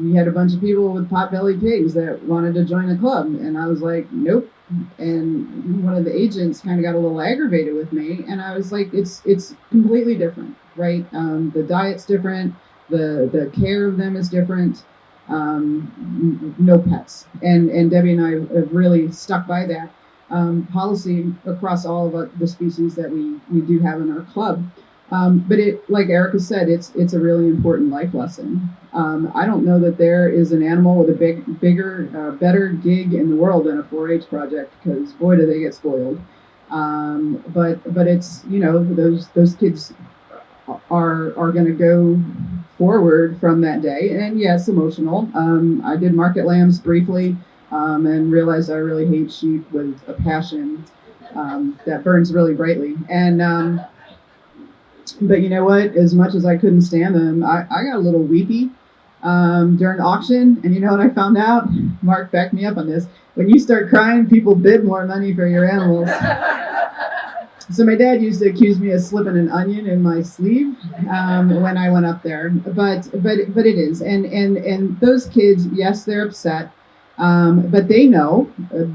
we had a bunch of people with pot-bellied pigs that wanted to join the club, and I was like, nope. And one of the agents kind of got a little aggravated with me, and I was like, it's completely different, right? The diet's different, the care of them is different. No pets, and Debbie and I have really stuck by that policy across all of the species that we do have in our club. But it, like Erica said, it's a really important life lesson. I don't know that there is an animal with a bigger, better gig in the world than a 4-H project, because boy, do they get spoiled. But it's, those kids are going to go forward from that day. And yes, emotional. I did market lambs briefly, and realized I really hate sheep with a passion that burns really brightly. And but you know what? As much as I couldn't stand them, I got a little weepy during the auction. And you know what I found out? Mark backed me up on this. When you start crying, people bid more money for your animals. So my dad used to accuse me of slipping an onion in my sleeve when I went up there. But it is. And those kids, yes, they're upset. But they know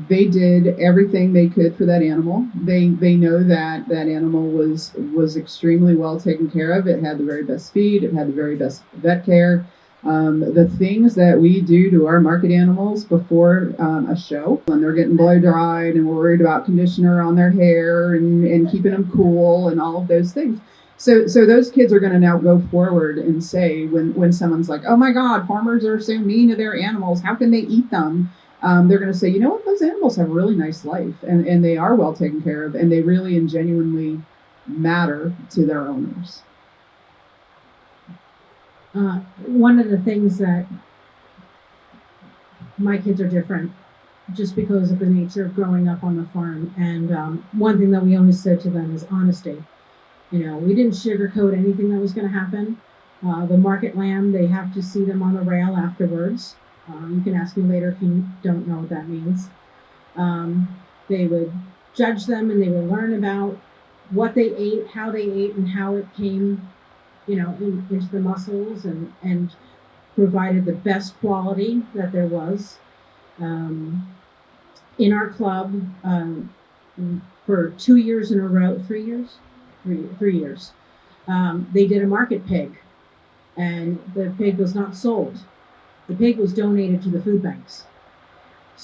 they did everything they could for that animal. They know that animal was extremely well taken care of. It had the very best feed. It had the very best vet care. The things that we do to our market animals before a show, when they're getting blow dried and we're worried about conditioner on their hair and keeping them cool and all of those things. So those kids are going to now go forward and say, when someone's like, oh my God, farmers are so mean to their animals, how can they eat them? They're going to say, you know what, those animals have a really nice life, and they are well taken care of, and they really and genuinely matter to their owners. One of the things that my kids are different just because of the nature of growing up on the farm. And one thing that we always said to them is honesty. We didn't sugarcoat anything that was going to happen. The market lamb, they have to see them on the rail afterwards. You can ask me later if you don't know what that means. They would judge them, and they would learn about what they ate, how they ate, and how it came, into the muscles, and provided the best quality that there was. In our club, for 2 years in a row, 3 years? 3 years. They did a market pig, and the pig was not sold. The pig was donated to the food banks.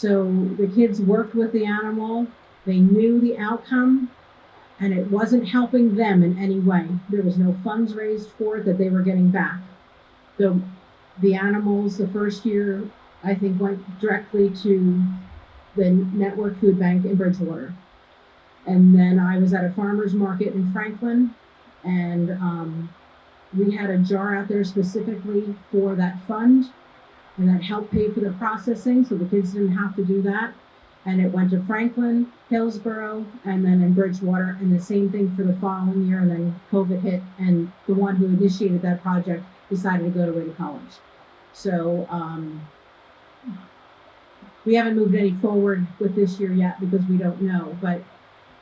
So the kids worked with the animal, they knew the outcome, and it wasn't helping them in any way. There was no funds raised for it that they were getting back. The animals, the first year, I think, went directly to the Network Food Bank in Bridgewater. And then I was at a farmer's market in Franklin, and we had a jar out there specifically for that fund, and that helped pay for the processing, so the kids didn't have to do that. And it went to Franklin, Hillsborough, and then in Bridgewater, and the same thing for the following year, and then COVID hit, and the one who initiated that project decided to go away to college. So we haven't moved any forward with this year yet because we don't know, but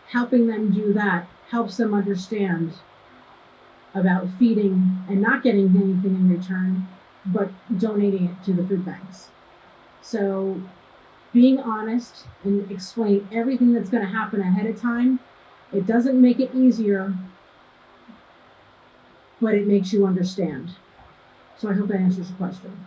helping them do that helps them understand about feeding and not getting anything in return, but donating it to the food banks. So being honest and explain everything that's going to happen ahead of time, it doesn't make it easier, but it makes you understand. So I hope that answers your question.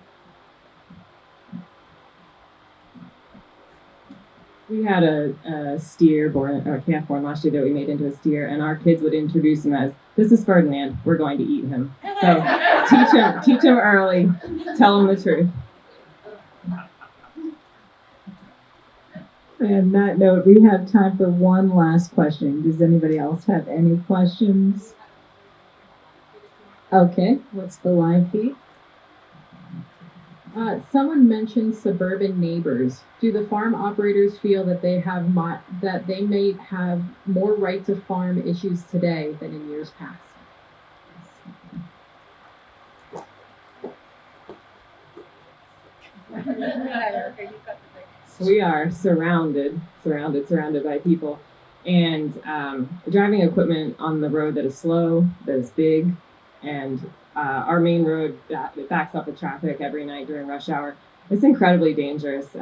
We had a steer born, or a calf born last year that we made into a steer, and our kids would introduce him as, "This is Ferdinand, we're going to eat him." So teach him early, tell him the truth. And on that note, we have time for one last question. Does anybody else have any questions? Okay, what's the live feed? Someone mentioned suburban neighbors. Do the farm operators feel that they may have more right to farm issues today than in years past? We are surrounded by people, and driving equipment on the road that is slow, that is big, and our main road that backs up with traffic every night during rush hour. It's incredibly dangerous,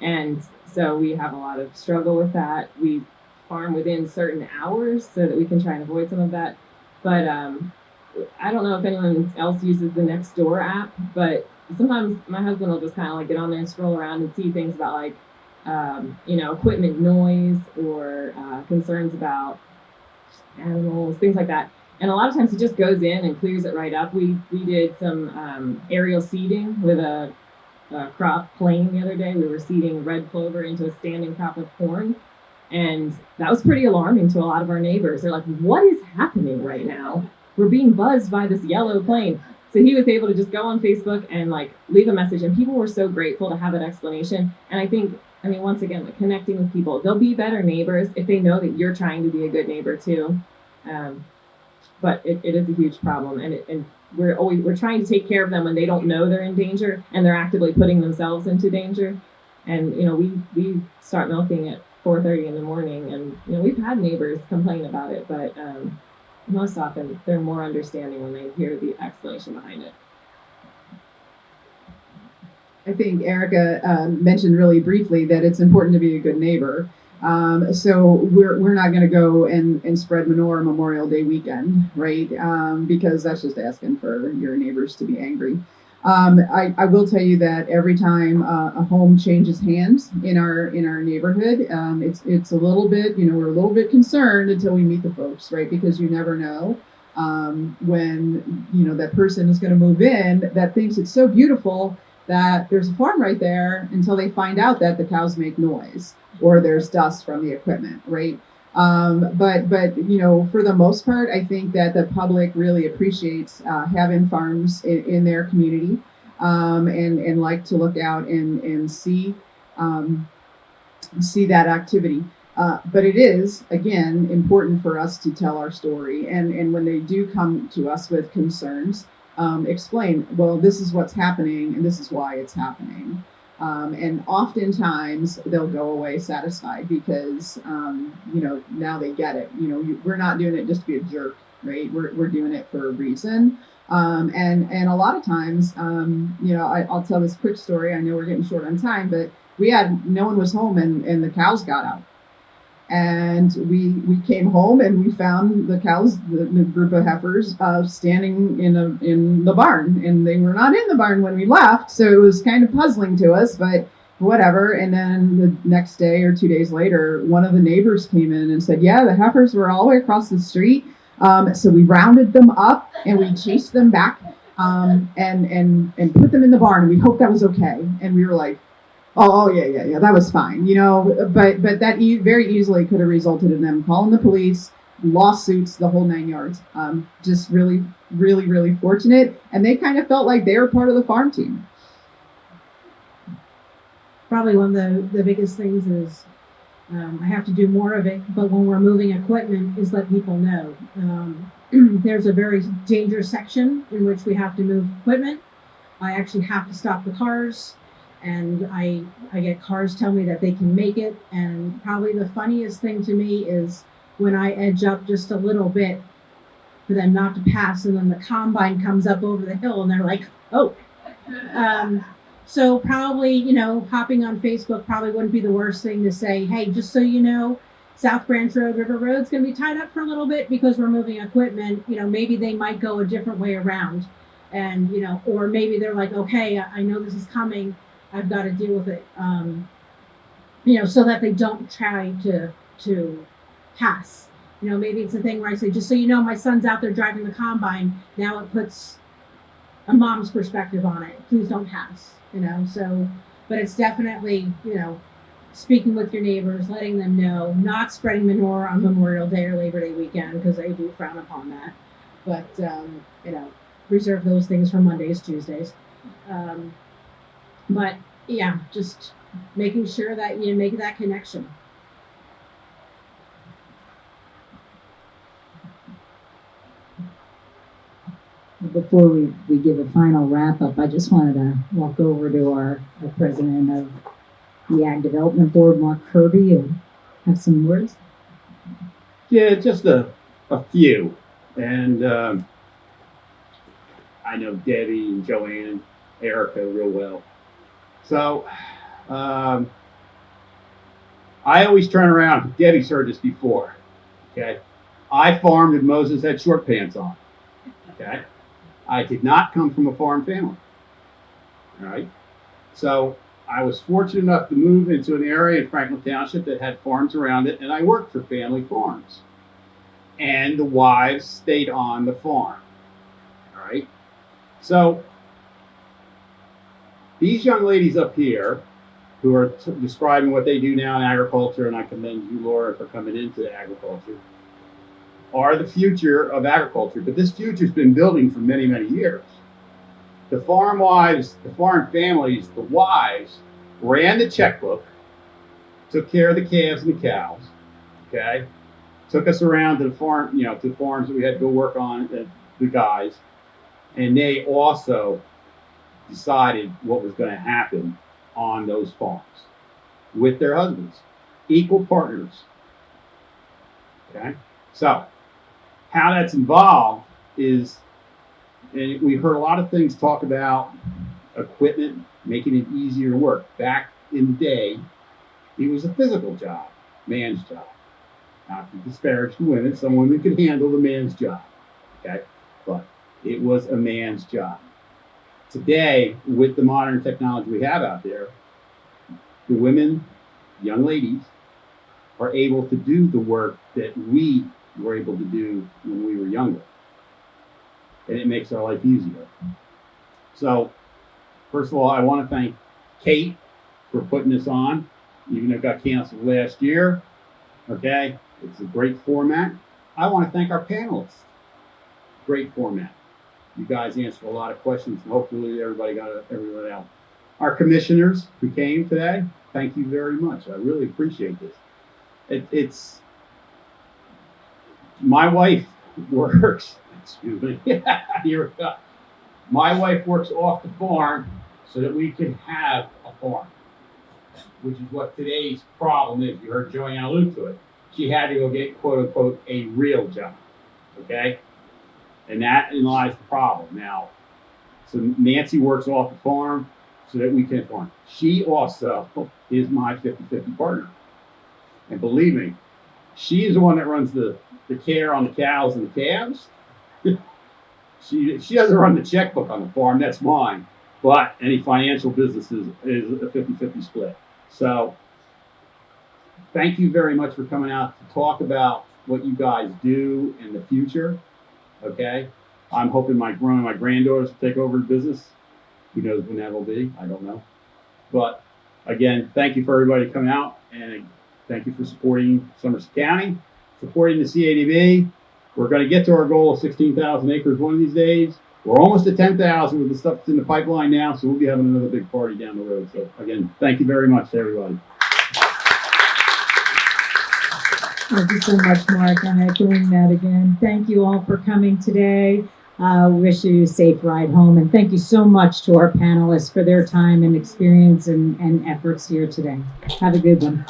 and so we have a lot of struggle with that. We farm within certain hours so that we can try and avoid some of that. But I don't know if anyone else uses the Nextdoor app, but sometimes my husband will just kind of like get on there and scroll around and see things about like, equipment noise or concerns about animals, things like that. And a lot of times he just goes in and clears it right up. We did some aerial seeding with a crop plane the other day. We were seeding red clover into a standing crop of corn. And that was pretty alarming to a lot of our neighbors. They're like, what is happening right now? We're being buzzed by this yellow plane. So he was able to just go on Facebook and like leave a message, and people were so grateful to have that explanation. And I think, once again, like connecting with people, they'll be better neighbors if they know that you're trying to be a good neighbor too. But it is a huge problem, and we're trying to take care of them when they don't know they're in danger and they're actively putting themselves into danger. And we start milking at 4:30 in the morning, and we've had neighbors complain about it, but most often they're more understanding when they hear the explanation behind it. I think Erica mentioned really briefly that it's important to be a good neighbor. So we're not going to go and spread manure Memorial Day weekend, right? Because that's just asking for your neighbors to be angry. I will tell you that every time a home changes hands in our neighborhood, it's a little bit, we're a little bit concerned until we meet the folks, right? Because you never know when that person is going to move in that thinks it's so beautiful that there's a farm right there until they find out that the cows make noise or there's dust from the equipment, right? But for the most part, I think that the public really appreciates having farms in their community, and like to look out and see that activity. But it is, again, important for us to tell our story. And when they do come to us with concerns, explain, well, this is what's happening and this is why it's happening. And oftentimes they'll go away satisfied because, now they get it. We're not doing it just to be a jerk, right? We're doing it for a reason. And a lot of times, I'll tell this quick story. I know we're getting short on time, but no one was home and the cows got out. And we came home and we found the cows, the group of heifers, standing in the barn, and they were not in the barn when we left. So it was kind of puzzling to us, but whatever. And then the next day or 2 days later, one of the neighbors came in and said, yeah, the heifers were all the way across the street. So we rounded them up and we chased them back and put them in the barn. And we hoped that was okay. And we were like, oh yeah, that was fine, but that very easily could have resulted in them calling the police, lawsuits, the whole 9 yards. Just really, really, really fortunate. And they kind of felt like they were part of the farm team. Probably one of the biggest things is I have to do more of it, but when we're moving equipment is let people know. There's a very dangerous section in which we have to move equipment. I actually have to stop the cars, and I get cars tell me that they can make it. And probably the funniest thing to me is when I edge up just a little bit for them not to pass, and then the combine comes up over the hill and they're like, oh. So probably, hopping on Facebook probably wouldn't be the worst thing to say, hey, just so you know, South Branch Road, River Road's going to be tied up for a little bit because we're moving equipment. Maybe they might go a different way around. And, or maybe they're like, okay, I know this is coming. I've got to deal with it. So that they don't try to pass. Maybe it's a thing where I say, just so you know, my son's out there driving the combine. Now it puts a mom's perspective on it. Please don't pass. But it's definitely, speaking with your neighbors, letting them know, not spreading manure on Memorial Day or Labor Day weekend, because they do frown upon that. But, reserve those things for Mondays, Tuesdays. But yeah, just making sure that you make that connection. Before we give a final wrap up, I just wanted to walk over to our president of the Ag Development Board, Mark Kirby, and have some words. Yeah, just a few. And I know Debbie and Joanne, Erica real well. So I always turn around. Debbie's heard this before. Okay. I farmed and Moses had short pants on. Okay. I did not come from a farm family. All right. So I was fortunate enough to move into an area in Franklin Township that had farms around it, and I worked for family farms. And the wives stayed on the farm. All right. So these young ladies up here who are describing what they do now in agriculture, and I commend you, Laura, for coming into agriculture, are the future of agriculture. But this future's been building for many, many years. The farm wives, the farm families, the wives ran the checkbook, took care of the calves and the cows, okay? Took us around to the farm, to the farms that we had to go work on, the guys. And they also decided what was going to happen on those farms with their husbands, equal partners, okay? So how that's involved is, and we heard a lot of things talk about equipment, making it easier to work. Back in the day, it was a physical job, man's job. Not to disparage the women, some women could handle the man's job, okay? But it was a man's job. Today, with the modern technology we have out there, the women, young ladies, are able to do the work that we were able to do when we were younger. And it makes our life easier. So, first of all, I want to thank Kate for putting this on, even though it got canceled last year. Okay, it's a great format. I want to thank our panelists. Great format. You guys answered a lot of questions, and hopefully everybody got everyone out. Our commissioners who came today, thank you very much. I really appreciate this. It's my wife works. Excuse me. Here we go. My wife works off the farm so that we can have a farm, which is what today's problem is. You heard Joanne allude to it. She had to go get, quote unquote, a real job. Okay? And that lies the problem. Now, so Nancy works off the farm so that we can farm. She also is my 50-50 partner. And believe me, she is the one that runs the care on the cows and the calves. She doesn't run the checkbook on the farm. That's mine. but any financial businesses is a 50-50 split. So thank you very much for coming out to talk about what you guys do in the future. Okay, I'm hoping one of my granddaughters will take over the business. Who knows when that will be? I don't know. But again, thank you for everybody coming out, and thank you for supporting Somerset County, supporting the CADB. We're going to get to our goal of 16,000 acres one of these days. We're almost at 10,000 with the stuff that's in the pipeline now, so we'll be having another big party down the road. So again, thank you very much to everybody. Thank you so much, Mark. I'm echoing that again. Thank you all for coming today. Wish you a safe ride home. And thank you so much to our panelists for their time and experience and efforts here today. Have a good one.